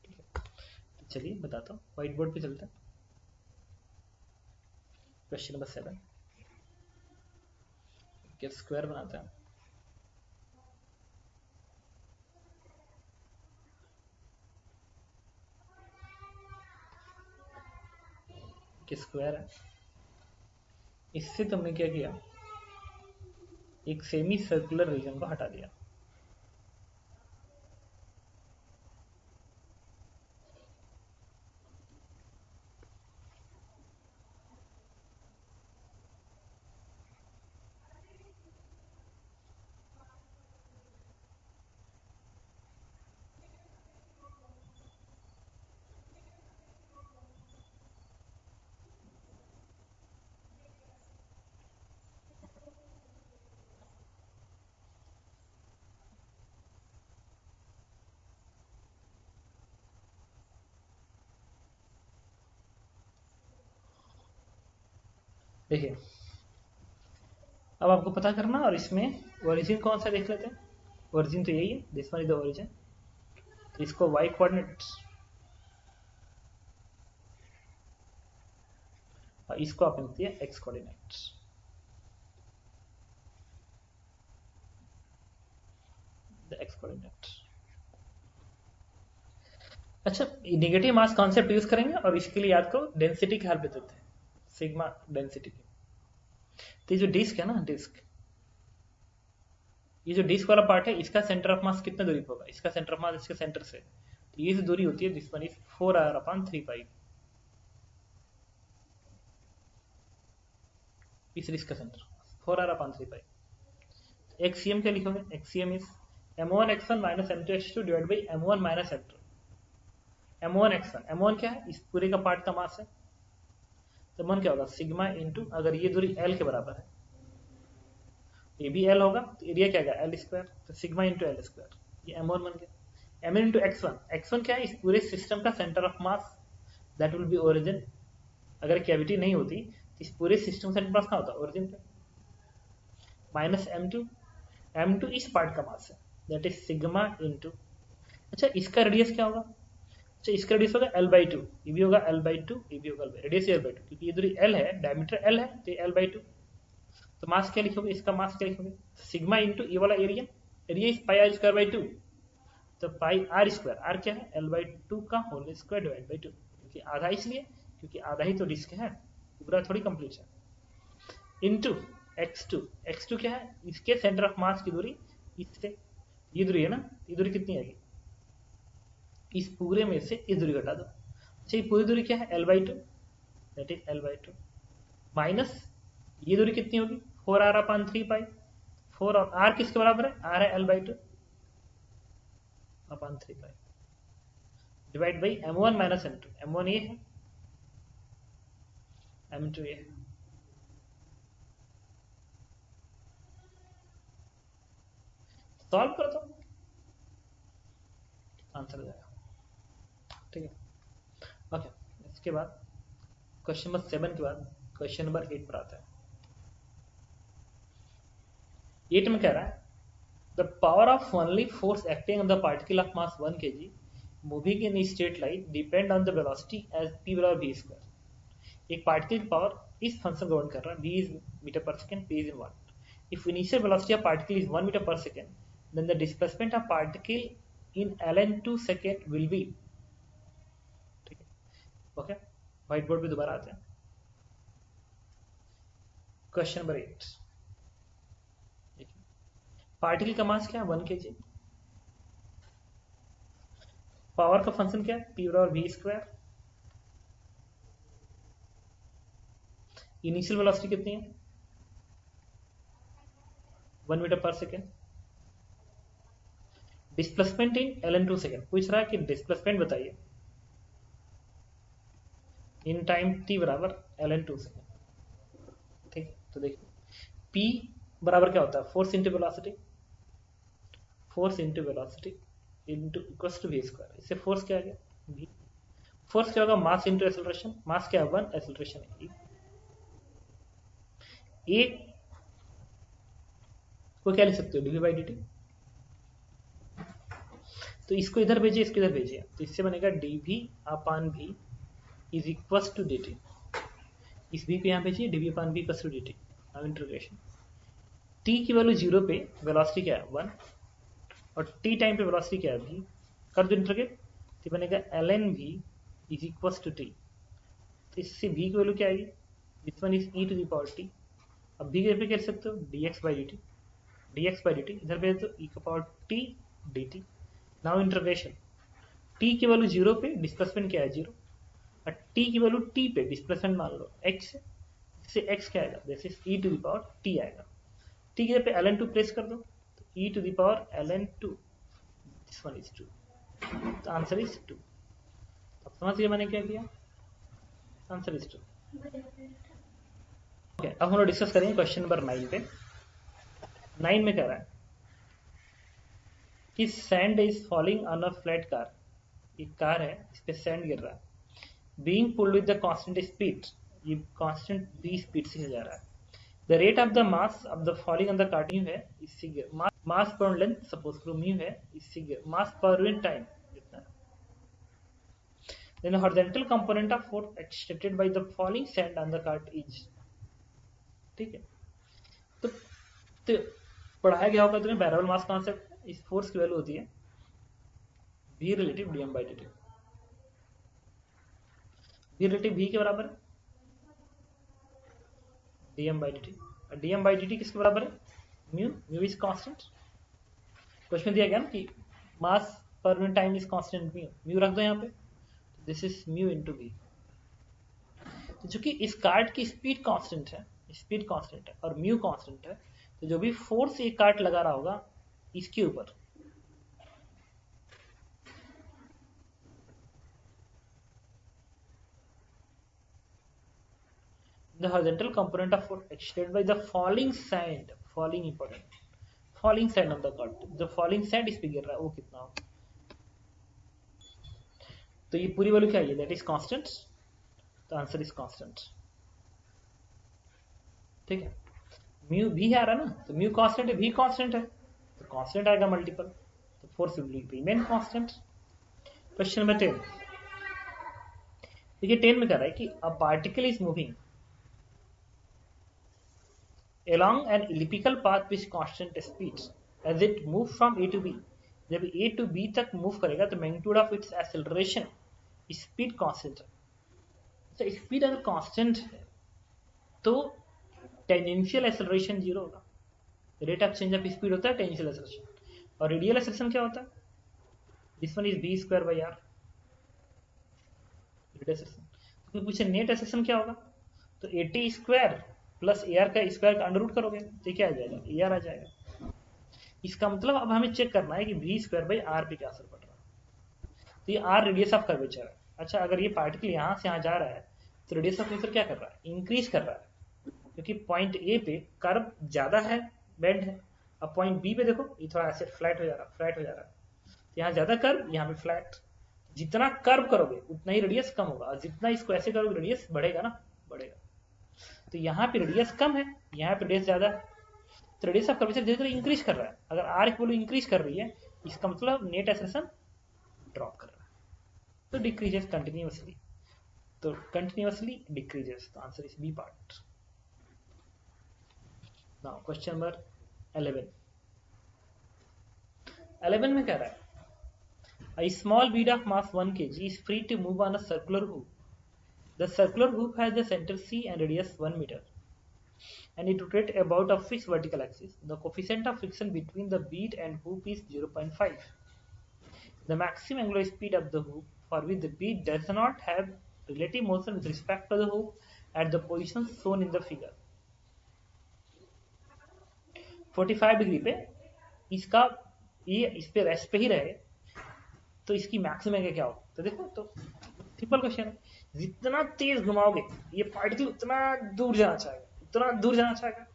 ठीक है, तो चलिए बताता हूँ, व्हाइट बोर्ड पे चलते हैं। क्वेश्चन नंबर 7 के स्क्वायर बनाते हैं, कि स्क्वायर है, इससे तुमने क्या किया, एक सेमी सर्कुलर रीजन को हटा दिया, देखिए अब आपको पता करना, और इसमें ओरिजिन कौन सा देख लेते हैं, ओरिजिन तो यही है, this one is the origin, तो इसको वाई कोऑर्डिनेट और इसको आप लिखती है एक्स कोऑर्डिनेट। X coordinate. अच्छा, नेगेटिव मास कॉन्सेप्ट यूज करेंगे और इसके लिए याद करो डेंसिटी की हेल्प देते हैं, सिग्मा डेंसिटी की। तो ये जो डिस्क है ना, डिस्क, ये जो डिस्क वाला पार्ट है, इसका सेंटर ऑफ मास कितना दूरी पे होगा? इसका सेंटर ऑफ मास इसके सेंटर से, तो ये जो दूरी होती है दिस वन इज 4r/3π। इस डिस्क का सेंटर 4r/3π। एक्सीएम क्या लिखोगे? एक्सीएम is m1x1 - m2x2 divide by m1 - m2। m1x1, m1 क्या है? इस पूरे का पार्ट का मास है, तो m1 क्या होगा? सिग्मा इंटू, अगर ये दूरी l के बराबर है, ये भी l होगा, तो एरिया क्या आएगा? l स्क्वायर, तो सिग्मा इंटू l स्क्वायर, ये m1 बन गया। m इंटू x1, x1 क्या है? इस पूरे सिस्टम का centre of mass, that will be origin. अगर कैविटी नहीं होती तो इस पूरे सिस्टम सेंटर मास कहाँ होता? ओरिजिन पे। माइनस m2, m2 इस पार्ट का मास है, दैट इज सिग्मा इंटू, अच्छा इसका रेडियस क्या होगा? अच्छा इसका रेडियस होगा l/2, ये भी होगा l/2, ये भी होगा रेडियस l/2, क्योंकि ये दूरी l है, डायमीटर l है, तो ये l/2। तो मास क्या लिखोगे? इसका मास क्या लिखोगे? सिग्मा इंटू ये वाला एरिया, एरिया इज πr²/2, तो πr², r क्या है? l/2 का होल स्क्वायर डिवाइड बाई 2, क्योंकि आधा इसलिए क्योंकि आधा ही तो डिस्क है, पूरा थोड़ी कंप्लीट है। इंटू x2, x2 क्या है? इसके सेंटर ऑफ मास की दूरी इससे, ये दूरी है ना, ये दूरी कितनी आएगी? इस पूरे में से इस दूरी घटा दो। अच्छा ये पूरी दूरी क्या है? l/2, that is l/2 minus ये दूरी कितनी होगी? 4r/3π। 4 और r किसके बराबर है? r है l/2 upon 3π divide by m1 - m2। m1 ये है, m2 ये है। सॉल्व कर दो, आंसर आ जाएगा। ठीक है, ओके। इसके बाद क्वेश्चन नंबर 7 के बाद क्वेश्चन नंबर 8 पर आता है। 8 में कह रहा है the power of only force acting on the particle of mass 1 kg moving in straight line depend on the velocity as p बराबर v स्क्वायर। एक पार्टिकल की पावर इस फंक्शन गवर्न कर रहा है, v is metre per second, p is in watt. If initial velocity of particle is 1 metre per second, then the displacement of particle in ln2 second will be. ठीक है, okay. White board पे दोबारा आते हैं। Question number 8, particle का मास क्या है? 1 kg। Power का फंक्शन क्या है? p बराबर v स्क्वायर। इनिशियल वेलोसिटी कितनी है? 1 metre per second. Displacement in ln2 second पूछ रहा है कि डिस्प्लेसमेंट बताइए इन टाइम t बराबर ln2 सेकेंड। ठीक है, तो देखिए p बराबर क्या होता है? Force into velocity, force into velocity into equals to v square. इससे फोर्स क्या आ गया? v। फोर्स क्या होगा? मास इंटू एक्सेलरेशन, मास क्या है? 1, एक्सेलरेशन है e। को क्या लिख सकते हो? dv/dt। तो इसको इधर भेजिए, इसको इधर भेजिए, तो इससे बनेगा dv/v is equals to dt। इस v पे यहाँ भेजिए, dv/v equals to dt। Now integration, t की वैल्यू 0 पे वेलोसिटी क्या है? 1, और t टाइम पे वेलोसिटी क्या है? v। कर दो इंटीग्रेट, तो बनेगा ln v is equals to t। तो इससे v की वैल्यू क्या आएगी? This one is e to the power t। अब v के पे क्या लिख सकते हो? dx/dt, dx/dt इधर भेज दो, e की power t dt। Now integration, t की वैल्यू 0 पे डिस्प्लेसमेंट क्या है? 0, और t की वैल्यू t पे डिस्प्लेसमेंट मान लो x, इससे x क्या आएगा? This is e to the power t आएगा। t के पे ln2 प्लेस कर दो, तो e to the power ln2, this one is 2, तो आंसर इज 2। अब समझ गए मैंने क्या किया? Answer is 2। ओके, अब हम लोग डिस्कस करेंगे क्वेश्चन नंबर 9 पे। 9 में कह रहा है कि sand is falling on a flat car. एक कार है, इस पे सैंड गिर रहा है, being pulled with the constant speed, ये कांस्टेंट v स्पीड से जा रहा है। The rate of the mass of the falling on the car है इससे गिर, मास पर लेंथ सपोज करो म्यू है, इससे गिर, मास पर यूनिट टाइम जितना है। Then the horizontal component of force exerted by the falling sand on the cart is, ठीक है। तो पढ़ाया गया होगा तुम्हें वेरिएबल मास कॉन्सेप्ट। इस फोर्स की वैल्यू होती है v relative dm by dt। v relative v के बराबर है dm by dt, और dm by dt किसके बराबर है? Mu is constant. क्वेश्चन दिया गया ना कि मास पर unit time is constant, mu रख दो यहाँ पे, this is mu into V. तो चूंकि इस कार्ट की स्पीड कांस्टेंट है, स्पीड कांस्टेंट है और म्यू कांस्टेंट है, तो जो भी फोर्स ये कार्ट लगा रहा होगा इसके ऊपर, the horizontal component of force exerted by the falling sand, falling important, falling sand on the cart, जो falling sand इस पे गिर रहा है वो कितना हो? तो ये पूरी वैल्यू क्या है? दैट इज कांस्टेंट, तो आंसर इज कांस्टेंट, ठीक है। म्यू भी आ रहा है ना, तो म्यू कांस्टेंट है, भी कांस्टेंट है, तो कांस्टेंट आएगा मल्टीपल, तो force will remain constant. Question number 10, देखिए 10 में कह रहा है कि a particle is moving along an elliptical path with constant speed as it move from A to B। जब A to B तक मूव करेगा तो magnitude of its acceleration, speed constant है। तो स्पीड अगर कांस्टेंट है तो टेंजेंशियल एक्सेलरेशन 0 होगा। Rate of change of speed होता है टेंजेंशियल एक्सेलरेशन, और रेडियल एक्सेलरेशन क्या होता है? This one is b square by r, radial acceleration. तो पूछे नेट एक्सेलरेशन क्या होगा, तो 80 स्क्वायर प्लस AR का स्क्वायर का अंडर रूट करोगे तो क्या आ जाएगा? AR आ जाएगा। इसका मतलब अब हमें चेक करना है कि v स्क्वायर बाई r पे क्या असर पड़ रहा है। तो ये r रेडियस ऑफ कर्वेचर है। अच्छा, अगर ये पार्टिकल यहाँ से यहाँ जा रहा है तो रेडियस ऑफ कर्वेचर क्या कर रहा है? इंक्रीज कर रहा है, क्योंकि पॉइंट ए पे कर्व ज्यादा है, बेंड है। अब पॉइंट बी पे देखो ये थोड़ा ऐसे फ्लैट हो जा रहा है, फ्लैट हो जा रहा है। तो यहाँ ज्यादा कर्व, यहाँ पे फ्लैट। जितना कर्व करोगे उतना ही रेडियस कम होगा, और जितना इसको ऐसे करोगे रेडियस बढ़ेगा ना, बढ़ेगा। तो यहाँ पे रेडियस कम है, यहाँ पे रेडियस ज्यादा है, तो रेडियस ऑफ कर्वेचर धीरे धीरे इंक्रीज कर रहा है। अगर आर की वैल्यू इंक्रीज कर रही है इसका मतलब नेट एक्सेलरेशन ड्रॉप कर रहा है, तो डिक्रीजेस कंटिन्यूअसली, तो कंटिन्यूअसली डिक्रीजेस, तो answer is B part. Now question number 11 में कह रहा है a small bead of mass 1 kg is free to move on a circular hoop. The circular hoop has the center C and radius 1 meter, and it rotates about a fixed vertical axis. The coefficient of friction between the bead and hoop is 0.5. The maximum angular speed of the hoop, for which the bead does not have relative motion with respect to the hoop at the position shown in the figure. 45 degree पे इसका ये इस पे rest पे ही रहे तो इसकी maximum क्या हो? तो देखो, तो सिंपल क्वेश्चन है, जितना तेज घुमाओगे ये पार्टिकल उतना दूर जाना चाहेगा, उतना दूर जाना चाहेगा।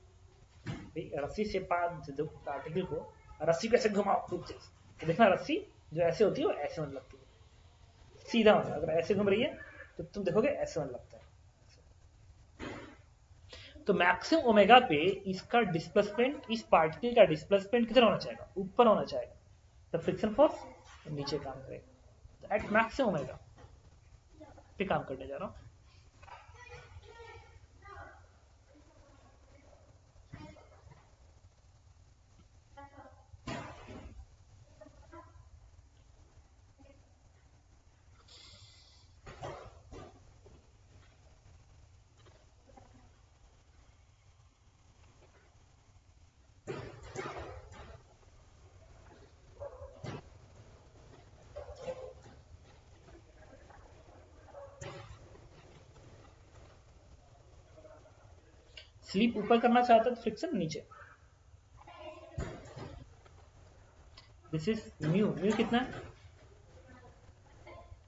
भाई रस्सी से पार्टिकल को रस्सी को ऐसे घुमाओ खूब तेज, तो देखना रस्सी जो ऐसे होती है वो ऐसे होने लगती है, सीधा होता है। अगर ऐसे घूम रही है तो तुम देखोगे ऐसे होने लगता है। तो मैक्सिमम ओमेगा पे इसका डिस्प्लेसमेंट, इस पार्टिकल का डिस्प्लेसमेंट कितना होना चाहेगा? ऊपर होना चाहेगा, तो फ्रिक्शन फोर्स नीचे काम करेगा। एट मैक्सिमम ओमेगा पे काम करने जा रहा हूं। स्लीप ऊपर करना चाहता है तो फ्रिक्शन नीचे। दिस इज म्यू, म्यू कितना है?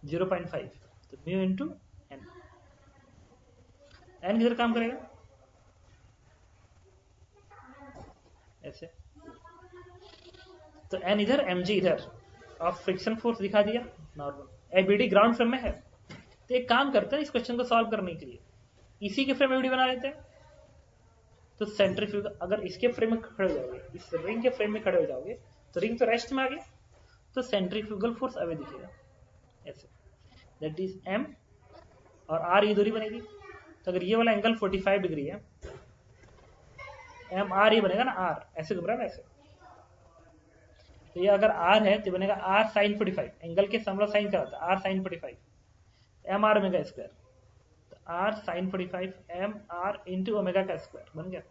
0.5, तो म्यू इंटू एन। एन किधर काम करेगा? ऐसे, तो एन इधर, एम जी इधर, और फ्रिक्शन फोर्स दिखा दिया नॉर्मल। एबीडी ग्राउंड फ्रेम में है, तो एक काम करते हैं इस क्वेश्चन को सॉल्व करने के लिए इसी के फ्रेम एबीडी बना लेते हैं। तो सेंट्रीफ्यूगल, अगर इसके फ्रेम में खड़े हो जाओगे, इस रिंग के फ्रेम में खड़े हो जाओगे तो रिंग तो रेस्ट में आ गया, तो सेंट्रीफ्यूगल फोर्स अवे दिखेगा ऐसे। दैट इज m, और r ये दूरी बनेगी। तो अगर ये वाला एंगल 45 डिग्री है, एम आर ये बनेगा ना, r ऐसे घूम रहा है ना ऐसे, तो ये अगर r है तो बनेगा r sin 45, एंगल के समला साइन क्या होता है, r sin 45, M R omega square, तो r sin 45 M R into omega का स्क्वायर बन गया।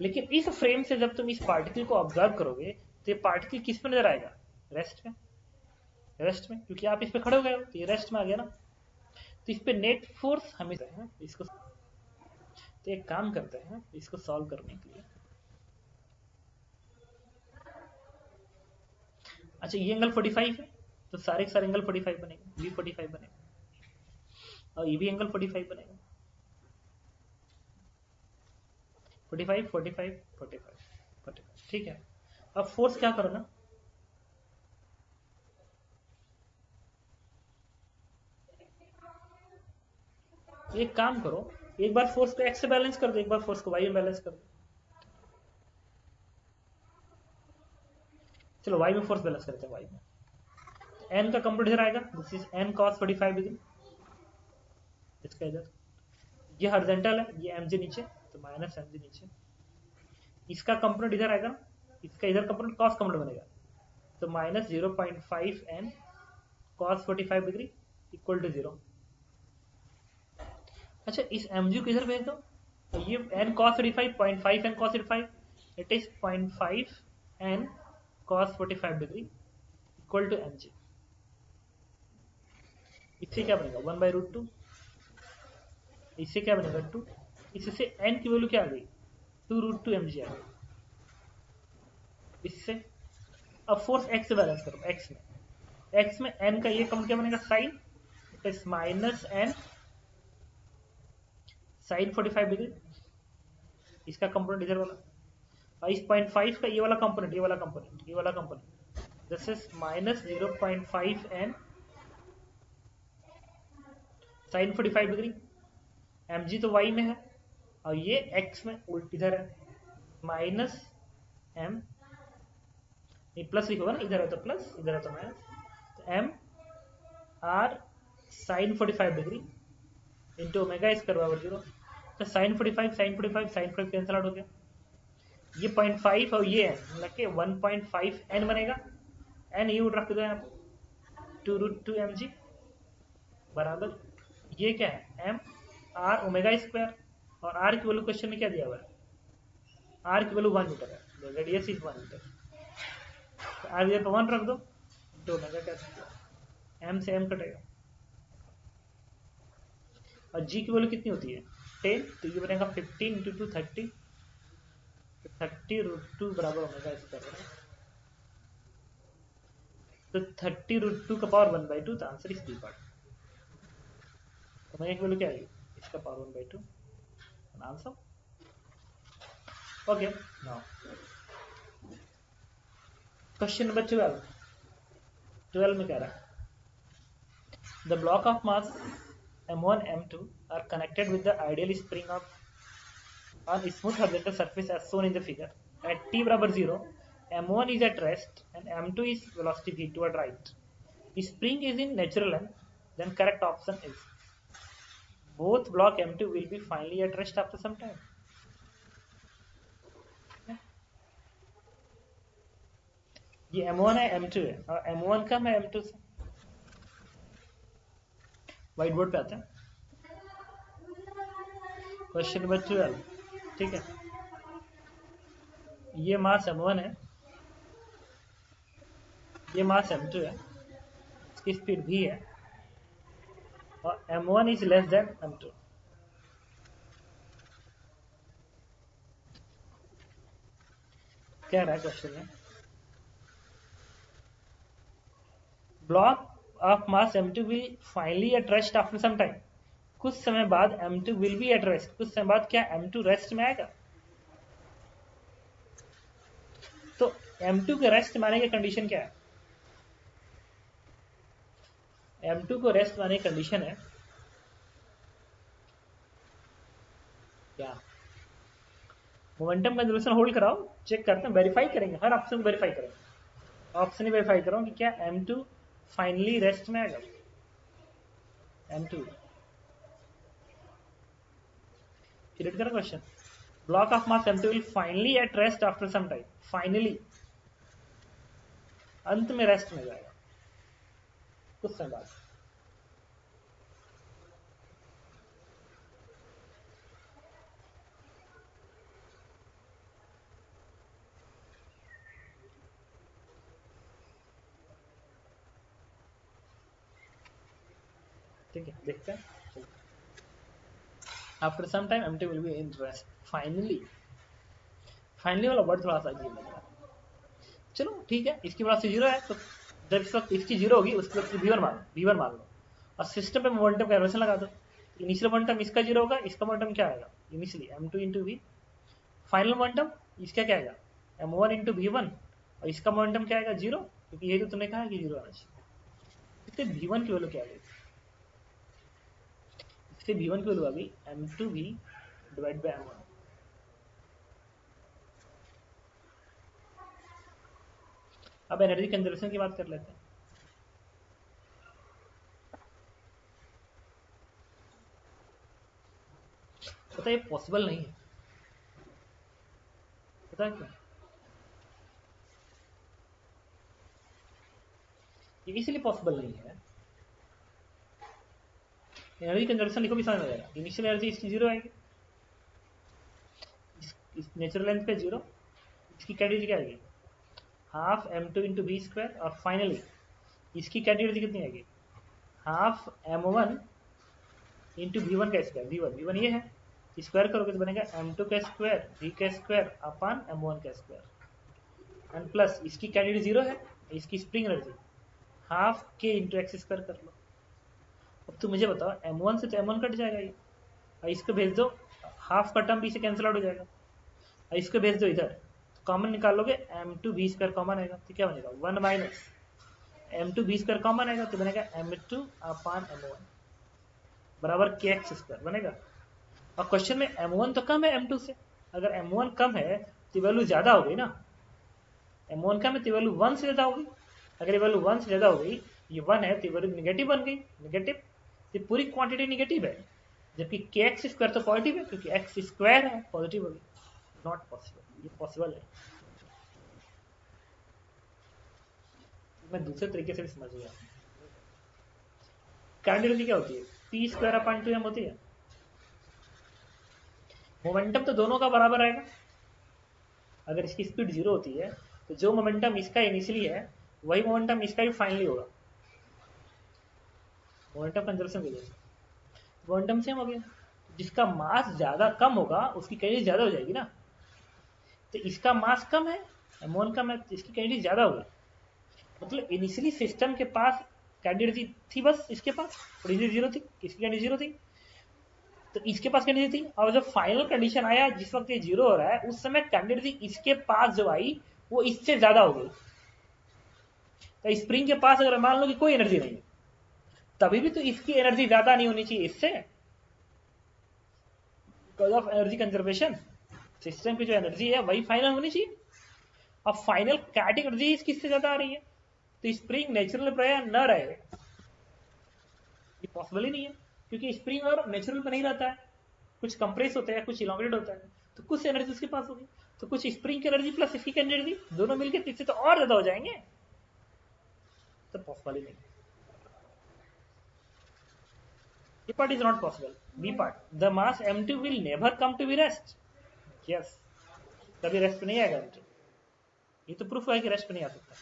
लेकिन इस फ्रेम से जब तुम इस पार्टिकल को ऑब्जर्व करोगे तो ये पार्टिकल किस में नजर आएगा, रेस्ट में, रेस्ट में, क्योंकि आप इस पे खड़े हो गए हो तो ये रेस्ट में आ गया ना। तो इस पे नेट फोर्स हमेशा है इसको, तो एक काम करते हैं इसको सॉल्व करने के लिए। अच्छा ये एंगल 45 है तो सारे के सारे एंगल 45 बनेगा, ये 45 बनेगा, और ये भी एंगल 45 बनेगा, 45 45 45 45, ठीक है। अब फोर्स क्या करो ना, एक काम करो, एक बार फोर्स को एक्स से बैलेंस कर दो, एक बार फोर्स को वाई में बैलेंस कर दो। चलो वाई में फोर्स बैलेंस करते हैं, वाई में एन का कंपोनेंट इधर आएगा, this is an cos 45 degree, इसका इधर, ये हॉरिजॉन्टल है, ये एम जी नीचे, तो माइनस एम जी नीचे, इसका कंपोनेंट इधर आएगा, इसका इधर कंपोनेंट कॉस कंपोनेंट बनेगा, तो minus 0.5 N cos 45 degree equal to 0। अच्छा इस एम जी को इधर भेज दो, तो ये N cos 45 0.5 N cos 45, it is 0.5 N cos 45 degree equal to M G. इससे क्या बनेगा 1/√2, इससे क्या बनेगा 2, इससे n की वैल्यू क्या आ गई 2√2 mg आ गई इससे। अब फोर्स x से बैलेंस करो, x में n का ये कम क्या बनेगा साइन, इस माइनस n साइन 45 डिग्री, इसका कंपोनेंट इधर वाला, और इस 0.5 का ये वाला कंपोनेंट, ये वाला कंपोनेंट, ये वाला component, this is minus 0.5 n sine 45 degree, mg तो y में है और ये x में उल्ट इधर है, माइनस m, ये प्लस लिखोगा ना, इधर है तो प्लस, इधर है तो माइनस, तो m r sine 45 degree into omega square बराबर 0, तो sine 45 sine 45 sine 45 cancel out हो गया, ये 0.5 और ये n मतलब के 1.5 n बनेगा, n ये उठ रख दो यहाँ पे 2√2 mg बराबर, ये क्या है m r ओमेगा स्क्वायर, और r की वैल्यू क्वेश्चन में क्या दिया हुआ है, r की वैल्यू 1 मीटर है, रेडियस इज 1 मीटर, तो r इधर पर 1 रख दो, तो ओमेगा क्या m से m कटेगा, और g की वैल्यू कितनी होती है 10, तो ये बनेगा 15 इंटू 2 30, 30√2 बराबर ओमेगा स्क्वायर, तो 30√2 का पावर 1/2, तो answer is D part. Omega की वैल्यू क्या आएगी, इसका power 1/2 answer. Okay now question number 12 में कह रहा है the block of mass m1 m2 are connected with the ideal spring of on smooth horizontal surface as shown in the figure. At t बराबर 0 m1 is at rest and m2 is velocity v toward right. The spring is in natural length, then correct option is both block m2 will be finally at rest after some time. ये m1 है m2 है, और m1 कम है m2 से, white board पे आते हैं question number 12, ठीक है। ये मास m1 है, ये मास m2 है, इसकी स्पीड v है, और m1 is less than m2। क्या रहा है क्वेश्चन में, block of mass m2 will finally at rest after some time, कुछ समय बाद m2 will B at rest, कुछ समय बाद क्या m2 रेस्ट में आएगा, तो m2 के रेस्ट में आने की कंडीशन क्या है, m2 को रेस्ट में आने की कंडीशन है क्या, मोमेंटम कंजर्वेशन होल्ड कराओ, चेक करते हैं, वेरीफाई करेंगे, हर ऑप्शन को वेरीफाई करेंगे, ऑप्शन ही वेरीफाई करो कि क्या m2 फाइनली रेस्ट में आएगा M2। रीड करो question. Block of mass M2 will finally at rest after some time. Finally अंत में रेस्ट में जाएगा कुछ समय बाद। ठीक है, देखते हैं। After some time M2 will be in rest. Finally, finally वाला वर्ड थोड़ा सा अजीब लग रहा है। चलो ठीक है, इसकी वेलोसिटी जीरो है तो जब इस वक्त इसकी जीरो होगी उसके वक्त V1 मान लो और सिस्टम पे मोमेंटम का इक्वेशन लगा दो। इनिशियल मोमेंटम इसका जीरो होगा, इसका मोमेंटम क्या आएगा initially M2 into V। Final momentum इसका क्या आएगा M1 इंटू V1 और इसका मोमेंटम क्या आएगा जीरो, क्योंकि ये तो तुमने कहा कि जीरो आना चाहिए। इससे V1 की वैल्यू क्या आ गई, इससे V1 की वैल्यू आ गई M2V डिवाइड बाय M1। अब एनर्जी कंजर्वेशन की बात कर लेते हैं। पता है ये पॉसिबल नहीं है, पता है क्यों? ये इसलिए पॉसिबल नहीं है, एनर्जी कंजर्वेशन लिखो भी समझ में आएगा। इनिशियल एनर्जी इसकी जीरो आएगी, इस नेचुरल लेंथ पे जीरो, इसकी कैटेगरी क्या आएगी half M2 into V square और फाइनली इसकी कैटेगरी कितनी आएगी हाफ M1 इंटू V1 का स्क्वायर। V1 ये है, स्क्वायर करोगे तो बनेगा M2 का स्क्वायर V का स्क्वायर अपान M1 का स्क्वायर एंड प्लस इसकी कैटेगरी जीरो है, इसकी spring energy half K into x square कर लो। अब तुम मुझे बताओ M1 से तो M1 कट जाएगा ये, और इसको भेज दो, हाफ का टर्म भी से कैंसिल आउट हो जाएगा, और इसको भेज दो इधर, कॉमन निकालोगे M2 V स्क्वायर कॉमन आएगा तो क्या बनेगा 1 minus M2 V square common आएगा तो बनेगा M2 अपान M1 बराबर KX स्क्वायर बनेगा। और क्वेश्चन में M1 तो कम है M2 से, अगर M1 कम है तो वैल्यू ज्यादा हो गई ना, M1 कम है तो वैल्यू 1 से ज्यादा होगी, अगर ये वैल्यू 1 से ज्यादा हो गई, ये 1 है तो वैल्यू निगेटिव बन गई, निगेटिव, ये पूरी क्वांटिटी निगेटिव है, जबकि KX स्क्वायर तो पॉजिटिव है क्योंकि x स्क्वायर है, पॉजिटिव होगी। नॉट पॉसिबल, ये पॉसिबल है। मैं दूसरे तरीके से भी समझ गया। करंट एनर्जी क्या होती है P स्क्वायर अपॉन 2m होती है। मोमेंटम तो दोनों का बराबर आएगा, अगर इसकी स्पीड जीरो होती है तो जो मोमेंटम इसका इनिशियली है वही मोमेंटम इसका भी फाइनली होगा, मोमेंटम कंजर्वेशन के लिए मोमेंटम सेम हो गया। जिसका मास ज्यादा कम होगा उसकी कैलोरी ज्यादा हो जाएगी ना, तो इसका मास कम है M1 कम है तो इसकी कैलोरी ज्यादा होगी, मतलब इनिशियली सिस्टम के पास कैंडिडेट थी बस, इसके पास ओरिजिनल जीरो थी, इसकी कैंडिडेट जीरो थी, तो इसके पास कैंडिडेट थी। और जब फाइनल कंडीशन आया जिस वक्त ये जीरो हो रहा है उस समय कैंडिडेट इसके पास जो आई वो इससे ज्यादा हो गई। तो स्प्रिंग के पास अगर मान लो कि कोई एनर्जी नहीं, तभी भी तो इसकी एनर्जी ज्यादा नहीं होनी चाहिए इससे, because of energy conservation system की जो एनर्जी है वही फाइनल होनी चाहिए। अब फाइनल काइनेटिक एनर्जी किससे ज्यादा आ रही है, तो स्प्रिंग नेचुरल पे न रहे, ये पॉसिबल ही नहीं है, क्योंकि स्प्रिंग और नेचुरल पे नहीं रहता है, कुछ कंप्रेस होता है, कुछ इलांगेटेड होता है, तो कुछ एनर्जी उसके पास होगी, तो कुछ स्प्रिंग की एनर्जी प्लस इसकी एनर्जी दोनों मिलकर इससे तो और ज्यादा हो जाएंगे, तो पॉसिबल ही नहीं। A part is not possible. B part, the mass M2 will never come to be rest. Yes, कभी रेस्ट पे नहीं आएगा M2, ये तो प्रूफ है कि रेस्ट पे नहीं आ सकता।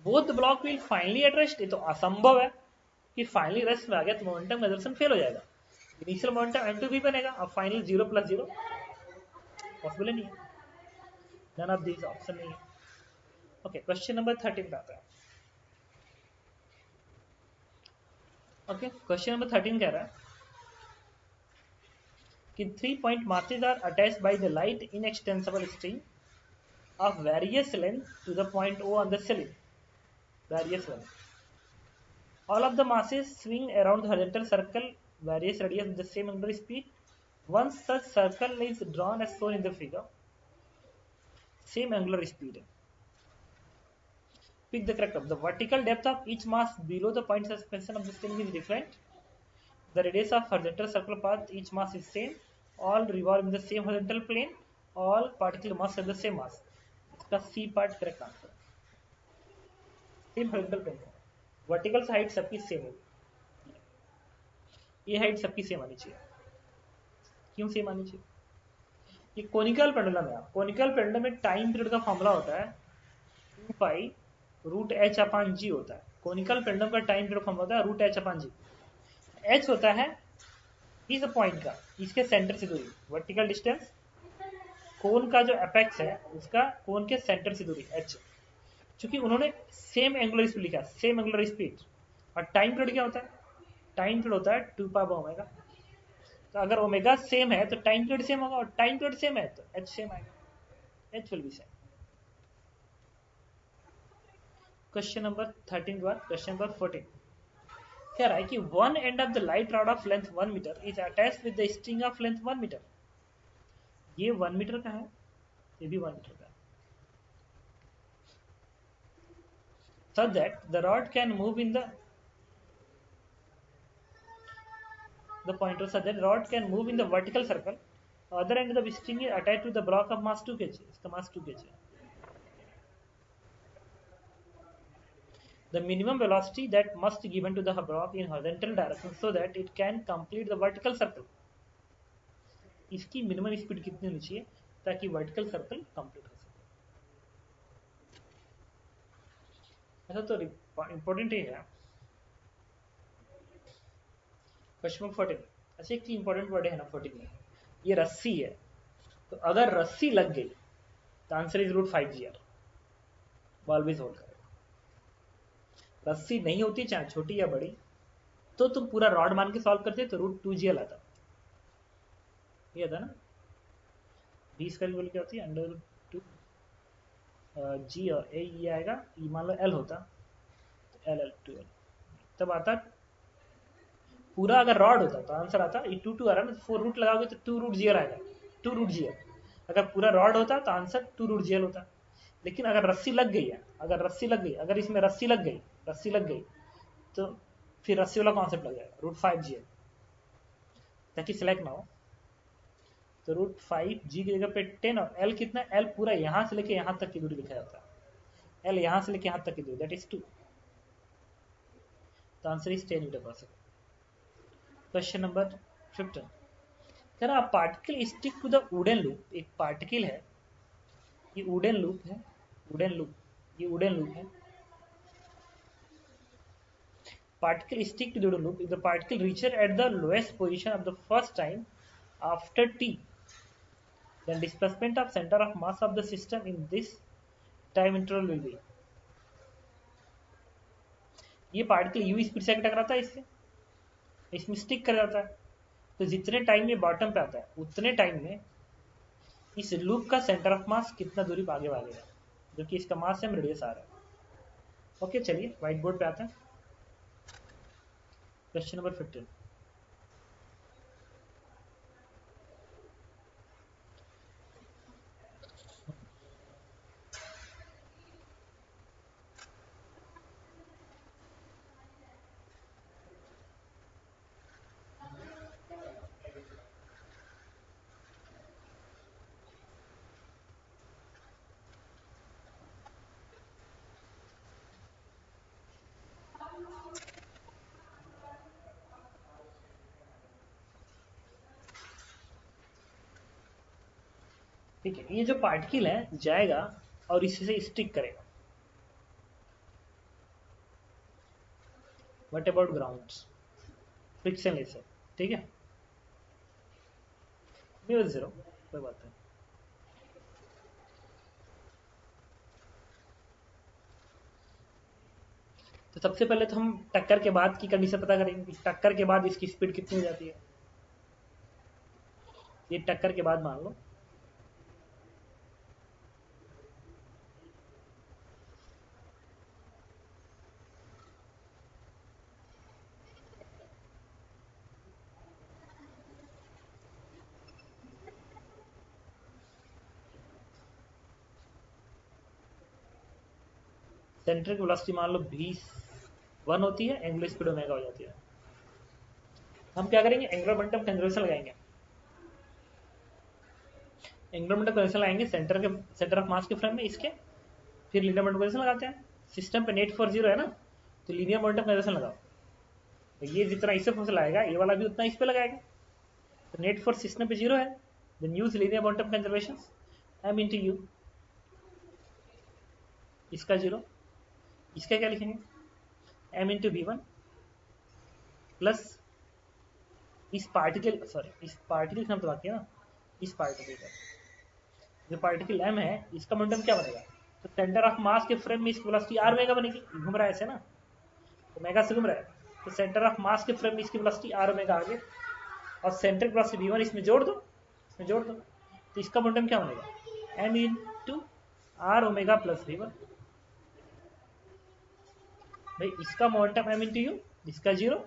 Both block will finally at rest, ये तो असंभव है कि फाइनली रेस्ट में आ गया तो मोमेंटम कंजर्वेशन फेल हो जाएगा, इनिशियल मोमेंटम M2 भी बनेगा और फाइनल 0 + 0 पॉसिबल ही नहीं है, नन ऑफ दिस ऑप्शन नहीं है। ओके, क्वेश्चन नंबर 13 पे आता है। ओके, क्वेश्चन नंबर 13 कह रहा है कि 3 point masses are attached by the light inextensible string of various length to the point O on the ceiling, various length. All of the masses swing around the horizontal circle various radius with the same angular speed. One such circle is drawn as shown in the figure, same angular speed. Pick the correct of the vertical depth of each mass below the point suspension of the string is different. The radius of horizontal circular path each mass is same. All revolve in the same horizontal plane. All particle mass have the same mass. इसका C part correct answer. Same horizontal plane. Vertical height सबकी same होगी. ये height सबकी same आनी चाहिए. क्यों same आनी चाहिए? ये कोनिकल पेंडुलम है. कोनिकल पेंडुलम में टाइम पीरियड का फॉर्मूला होता है 2 पाई रूट एच अपान जी होता है. कोनिकल पेंडुलम का टाइम पीरियड फॉर्मूला होता है रूट एच अपान जी. एच होता है इस पॉइंट का, इसके सेंटर से दूरी, वर्टिकल डिस्टेंस, कोन का जो एपेक्स है उसका कोन के सेंटर से दूरी एच. क्योंकि उन्होंने सेम एंगुलर स्पीड लिखा, सेम एंगुलर स्पीड. और टाइम पीरियड क्या होता है? टाइम पीरियड होता है 2 पाई ओमेगा. तो अगर ओमेगा सेम है तो टाइम पीरियड सेम होगा, और टाइम पीरियड सेम है तो एच सेम आएगा. H will be same. Question number 13 के बाद क्वेश्चन नंबर 14 कह रहा है कि one end of the light rod of length 1 metre is attached with the string of length 1 metre. ये 1 मीटर का है, ये भी 1 मीटर का है. So that the rod can move in the pointer, so that rod can move in the vertical circle. Other end of the string is attached to the block of mass 2 kg. इसका mass 2 kg. The minimum velocity that must be given to the block in horizontal direction so that it can complete the vertical circle. इसकी minimum speed कितनी होनी चाहिए ताकि vertical circle complete हो सके. ऐसा तो इंपॉर्टेंट ही है. Question number 14. अच्छा एक इंपॉर्टेंट वर्ड है ना 14 में, ये रस्सी है. तो अगर रस्सी लग गई तो answer is root 5 GR. Always hold करें. रस्सी नहीं होती चाहे छोटी या बड़ी तो तुम पूरा रॉड मान के सॉल्व करते तो रूट 2GL आता. ये था ना. बी स्क्वायर बोल क्या होती है अंडर 2 जी और ए ये आएगा. ई मान लो एल होता तो एल 2L तब आता. पूरा अगर रॉड होता तो आंसर आता ये 2 आ रहा है ना, 4 रूट लगाओगे तो 2 रूट GL आएगा. 2 रूट GL. अगर पूरा रॉड होता तो आंसर 2 रूट GL होता. लेकिन अगर रस्सी लग गई है, अगर रस्सी लग गई, अगर इसमें रस्सी लग गई तो फिर रस्सी वाला कॉन्सेप्ट लग जाएगा रूट 5GL ताकि सिलेक्ट ना हो. तो रूट 5G की जगह पे 10 और L कितना, L पूरा यहां से लेके यहां तक की दूरी लिखा जाता है. L यहां से लेके यहां तक की दूरी दैट इज 2. तो answer is 10 metre per second. Question number 15 कह रहा particle stick to the wooden loop. एक पार्टिकल है, ये वुडन लूप है, वुडन लूप, ये वुडन लूप है. Particle stick to the wooden loop if the particle reaches at the lowest position of the first time after t, then displacement of center of mass of the system in this time interval will be. ये particle u speed से टकराता है इससे, इसमें stick कर जाता है. तो जितने टाइम में बॉटम पे आता है उतने टाइम में इस लूप का सेंटर ऑफ मास कितना दूरी आगे भागेगा, जो कि इसका मास है, रेडियस आ रहा है. ओके चलिए व्हाइट बोर्ड पे आते हैं. क्वेश्चन नंबर 15 ठीक है. ये जो पार्टिकल है जाएगा और इससे स्टिक करेगा. What about ground friction less है. ठीक है म्यू 0 कोई बात नहीं. तो सबसे पहले तो हम टक्कर के बाद की कंडीशन पता करेंगे कि टक्कर के बाद इसकी स्पीड कितनी हो जाती है. ये टक्कर के बाद मान लो सेंटर की वेलोसिटी मान लो v1 होती है, एंगुलर स्पीड ओमेगा हो जाती है। हम क्या करेंगे, एंगुलर मोमेंटम कंजर्वेशन लगाएंगे। एंगुलर मोमेंटम कंजर्वेशन लगाएंगे सेंटर ऑफ मास के फ्रेम में इसके, फिर लीनियर मोमेंटम कंजर्वेशन लगाते हैं। सिस्टम पे नेट फोर्स 0 है ना, तो लीनियर मोमेंटम कंजर्वेशन लगाओ, तो ये जितना इससे फोर्स लगाएगा ये वाला भी उतना इस पे लगाएगा। तो नेट फोर्स सिस्टम पे 0 है, then use linear momentum conservation, m into U, इसका 0, इसका क्या लिखेंगे, m into V one plus इस पार्टिकल का मतलब आती है ना, इस पार्टिकल का जो पार्टिकल m है इसका मोमेंटम क्या बनेगा, तो सेंटर ऑफ मास के फ्रेम में इसकी वेलोसिटी r ओमेगा बनेगी, घूम रहा है ऐसे ना, ओमेगा से घूम रहा है, तो सेंटर ऑफ मास के फ्रेम में इसकी वेलोसिटी r ओमेगा आगे, और सेंटर की वेलोसिटी v1 इसमें जोड़ दो, तो इसका मोमेंटम क्या बनेगा, m into r omega plus v1। भाई इसका मोमेंटम m इंटू यू, इसका 0,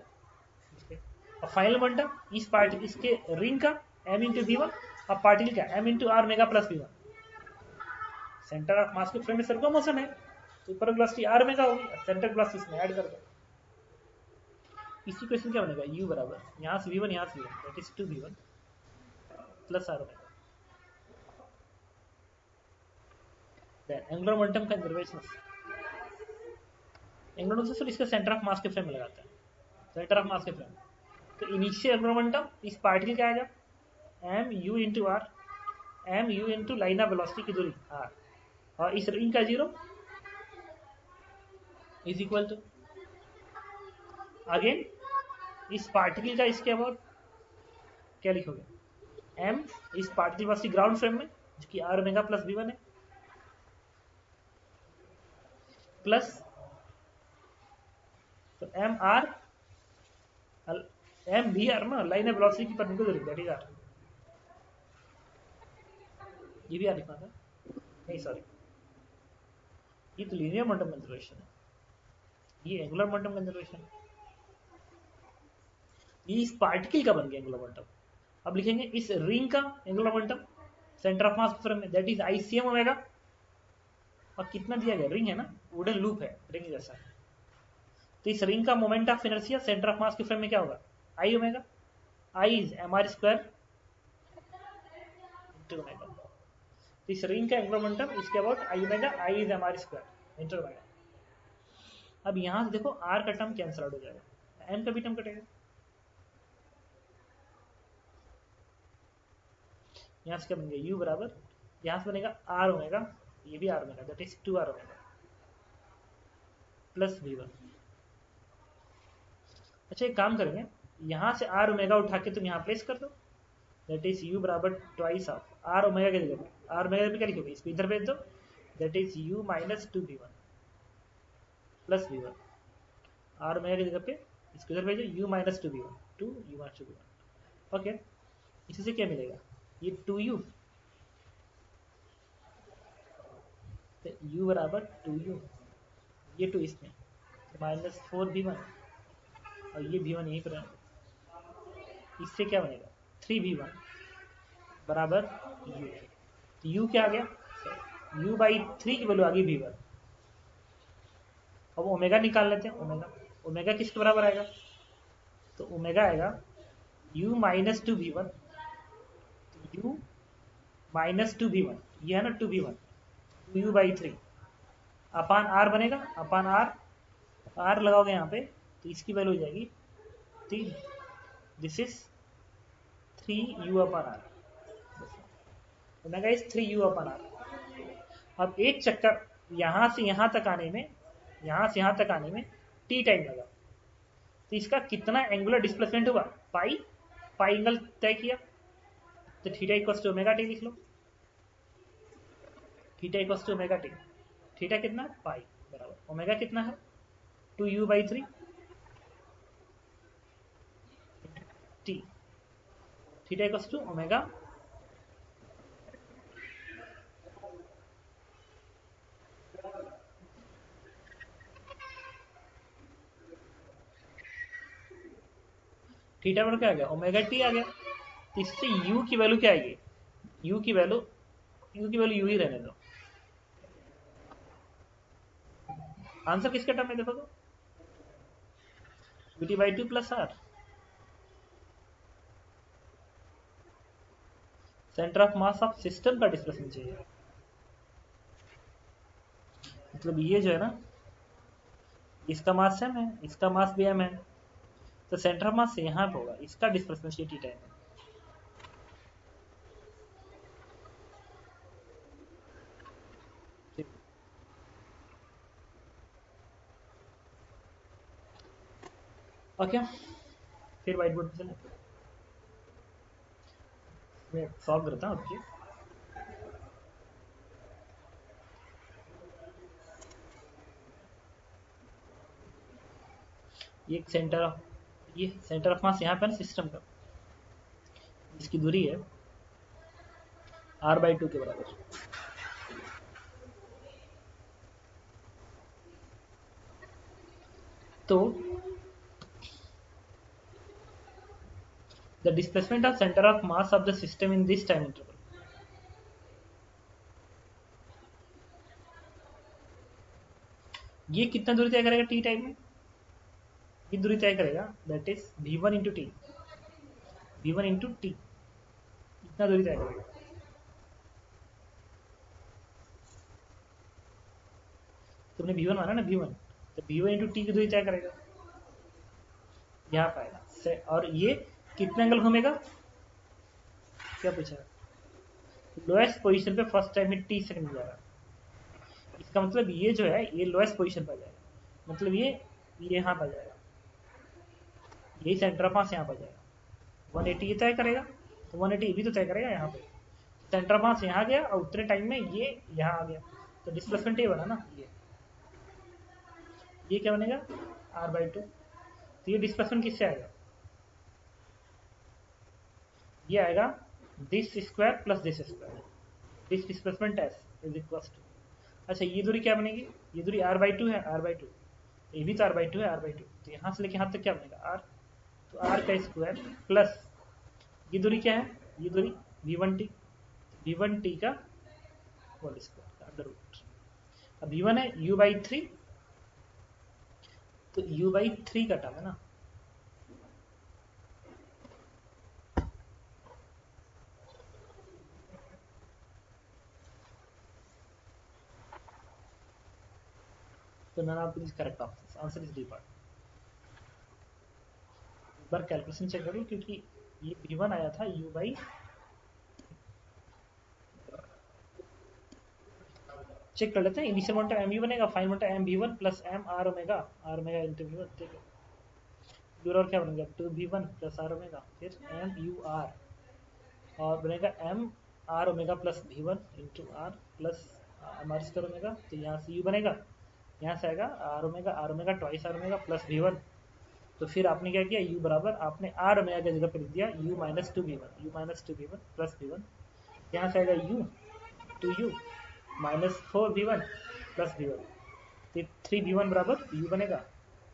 और फाइनल मोमेंटम इस पार्टिकल इसके रिंग का m इंटू v1, और पार्टिकल का m into r omega plus v1। Centre of mass के फ्रेम में सर्कुलर मोशन है, तो ऊपर वेलोसिटी r ओमेगा होगी, सेंटर वेलोसिटी इसमें ऐड कर दो। इसी क्वेश्चन क्या बनेगा, u बराबर यहाँ से v1 यहाँ से v1, that is 2v1 plus r omega. Then angular momentum conservation, angular momentum इसके सेंटर ऑफ मास के फ्रेम में लगाते हैं, सेंटर ऑफ मास के फ्रेम, तो इनिशियल एंगुलर मोमेंटम इस पार्टिकल क्या आएगा, m u into r, m u into line of velocity की दूरी r, और इस रिंग का 0 इज इक्वल टू अगेन इस पार्टिकल का इसके अबाउट क्या लिखोगे, m इस पार्टिकल वेलोसिटी ग्राउंड फ्रेम में जो कि r ओमेगा प्लस v1 है, प्लस तो m v r ना लाइन ऑफ वेलोसिटी की परपेंडिकुलर दैट इज r, ये भी r लिखना था, नहीं सॉरी, ये तो लीनियर मोमेंटम कंजर्वेशन है, ये एंगुलर मोमेंटम कंजर्वेशन है, ये इस पार्टिकल का बन गया एंगुलर मोमेंटम। अब लिखेंगे इस रिंग का angular momentum centre of mass के फ्रेम में, दैट इज ICM ओमेगा, और कितना दिया गया, रिंग है ना, वुडन लूप है रिंग जैसा, तो इस रिंग का moment of inertia centre of mass के फ्रेम में क्या होगा, I omega, I is mr square into omega, तो इस रिंग का एंगुलर मोमेंटम इसके about I omega, I is mr square into omega. अब यहां से देखो r का टर्म कैंसिल आउट हो जाएगा, m का भी टर्म कटेगा, यहाँ से क्या बन गया, u बराबर यहाँ से बनेगा r ओमेगा, ये भी r omega, that is 2r omega plus v1। अच्छा एक काम करेंगे, यहाँ से r ओमेगा उठा के तुम यहाँ प्लेस कर दो, दैट इज u बराबर ट्वाइस ऑफ r ओमेगा के जगह पे, r ओमेगा पे क्या लिखोगे, इसको इधर भेज दो, that is u minus 2v1 plus v1, r omega की जगह पे इसको इधर भेजो, u minus 2v1, 2u minus 2v1, okay. इसी से क्या मिलेगा, ये 2u, तो u बराबर 2u, ये 2 इसमें माइनस 4v1, और ये v1 यहीं पर है, इससे क्या बनेगा 3v1 बराबर u, तो u क्या आ गया, u बाई 3 की वैल्यू आ गई v1। अब ओमेगा निकाल लेते हैं, ओमेगा किसके बराबर आएगा, तो ओमेगा आएगा u minus 2v1, u minus 2v1, ये है ना 2v1, 2u by 3 upon r बनेगा, अपान r लगाओगे यहाँ पे तो इसकी वैल्यू हो जाएगी 3, this is 3u upon r, omega is 3u upon r। अब एक चक्कर यहाँ से यहाँ तक आने में t टाइम लगा, तो इसका कितना एंगुलर डिस्प्लेसमेंट हुआ, पाई एंगल तय किया, तो theta equals to omega T लिख लो, theta equals to omega T, theta कितना पाई बराबर ओमेगा कितना है 2u by 3 T, theta equals to omega theta पर क्या आ गया, ओमेगा टी आ गया, तो इससे u की वैल्यू क्या आएगी, u की वैल्यू u ही रहने दो, आंसर किसके टर्म में देखो तो Vt/2 plus R, centre of mass of system का डिस्प्लेसमेंट चाहिए। मतलब ये जो है ना, इसका मास m है, इसका मास भी m है, तो सेंटर ऑफ मास यहाँ पे होगा, इसका डिस्प्लेसमेंट ये टी टाइम है। ओके, फिर व्हाइट बोर्ड पे चले, मैं सॉल्व करता हूँ आपकी। ये सेंटर ऑफ मास यहाँ पे ना सिस्टम का, इसकी दूरी है r/2 के बराबर। तो the displacement of centre of mass of the system in this time interval, ये कितना दूरी तय करेगा टी टाइम में, ये दूरी तय करेगा, that is v1 into T, v1 into T, इतना दूरी तय करेगा। तुमने v1 माना ना, v1, तो v1 इंटू टी की दूरी तय करेगा, यहाँ पाएगा। और ये कितने एंगल घूमेगा, क्या पूछा, लोएस्ट पोजीशन पे फर्स्ट टाइम में टी सेकंड जा रहा है, इसका मतलब ये जो है ये लोएस्ट पोजीशन पर जाएगा, मतलब ये यहाँ पर जाएगा, यही सेंटर ऑफ मास यहाँ पर जाएगा। 180 ये तय करेगा, तो 180 भी तो तय करेगा यहाँ पे, सेंटर ऑफ मास यहाँ गया और उतने टाइम में ये यहाँ आ गया, तो डिस्प्लेसमेंट ये बना ना, ये क्या बनेगा r/2। तो ये डिस्प्लेसमेंट किससे आएगा, ये आएगा this square plus this square, this displacement s is equal to, अच्छा ये दूरी क्या बनेगी, ये दूरी r/2 है, r/2, ये भी तो r/2 है, r/2, तो यहाँ से लेके यहाँ तक क्या बनेगा r, तो r का स्क्वायर प्लस ये दूरी क्या है, ये दूरी v1t, v1t का होल स्क्वायर अंडर रूट। अब v1 है u/3, तो u/3 का टर्म है ना, तो none of these correct options, answer is D part. एक बार कैलकुलेशन चेक करो, क्योंकि ये v1 आया था u/, चेक कर लेते हैं, इनिशियल मोमेंटम एम यू बनेगा, final momentum M v1 plus M R omega into v1, ठीक है, दूर और क्या बनेगा 2v1 प्लस आर ओमेगा, फिर एम यू आर, और बनेगा M R omega plus v1 into R plus M R square omega, तो यहाँ से u बनेगा, यहाँ से आएगा R omega twice R omega plus v1, तो फिर आपने क्या किया, u बराबर आपने आर ओमेगा की जगह पर लिख दिया u minus 2v1 plus v1, यहाँ से आएगा u 2u minus 4v1 plus v1, तो 3v1 बराबर u बनेगा,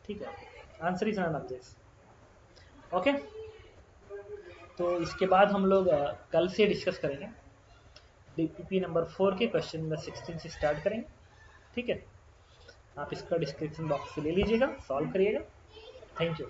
ठीक है, answer is none of this. Okay, तो इसके बाद हम लोग कल से डिस्कस करेंगे, डीपीपी नंबर 4 के क्वेश्चन नंबर 16 से स्टार्ट करेंगे, ठीक है, आप इसका डिस्क्रिप्शन बॉक्स से ले लीजिएगा, सॉल्व करिएगा। Thank you.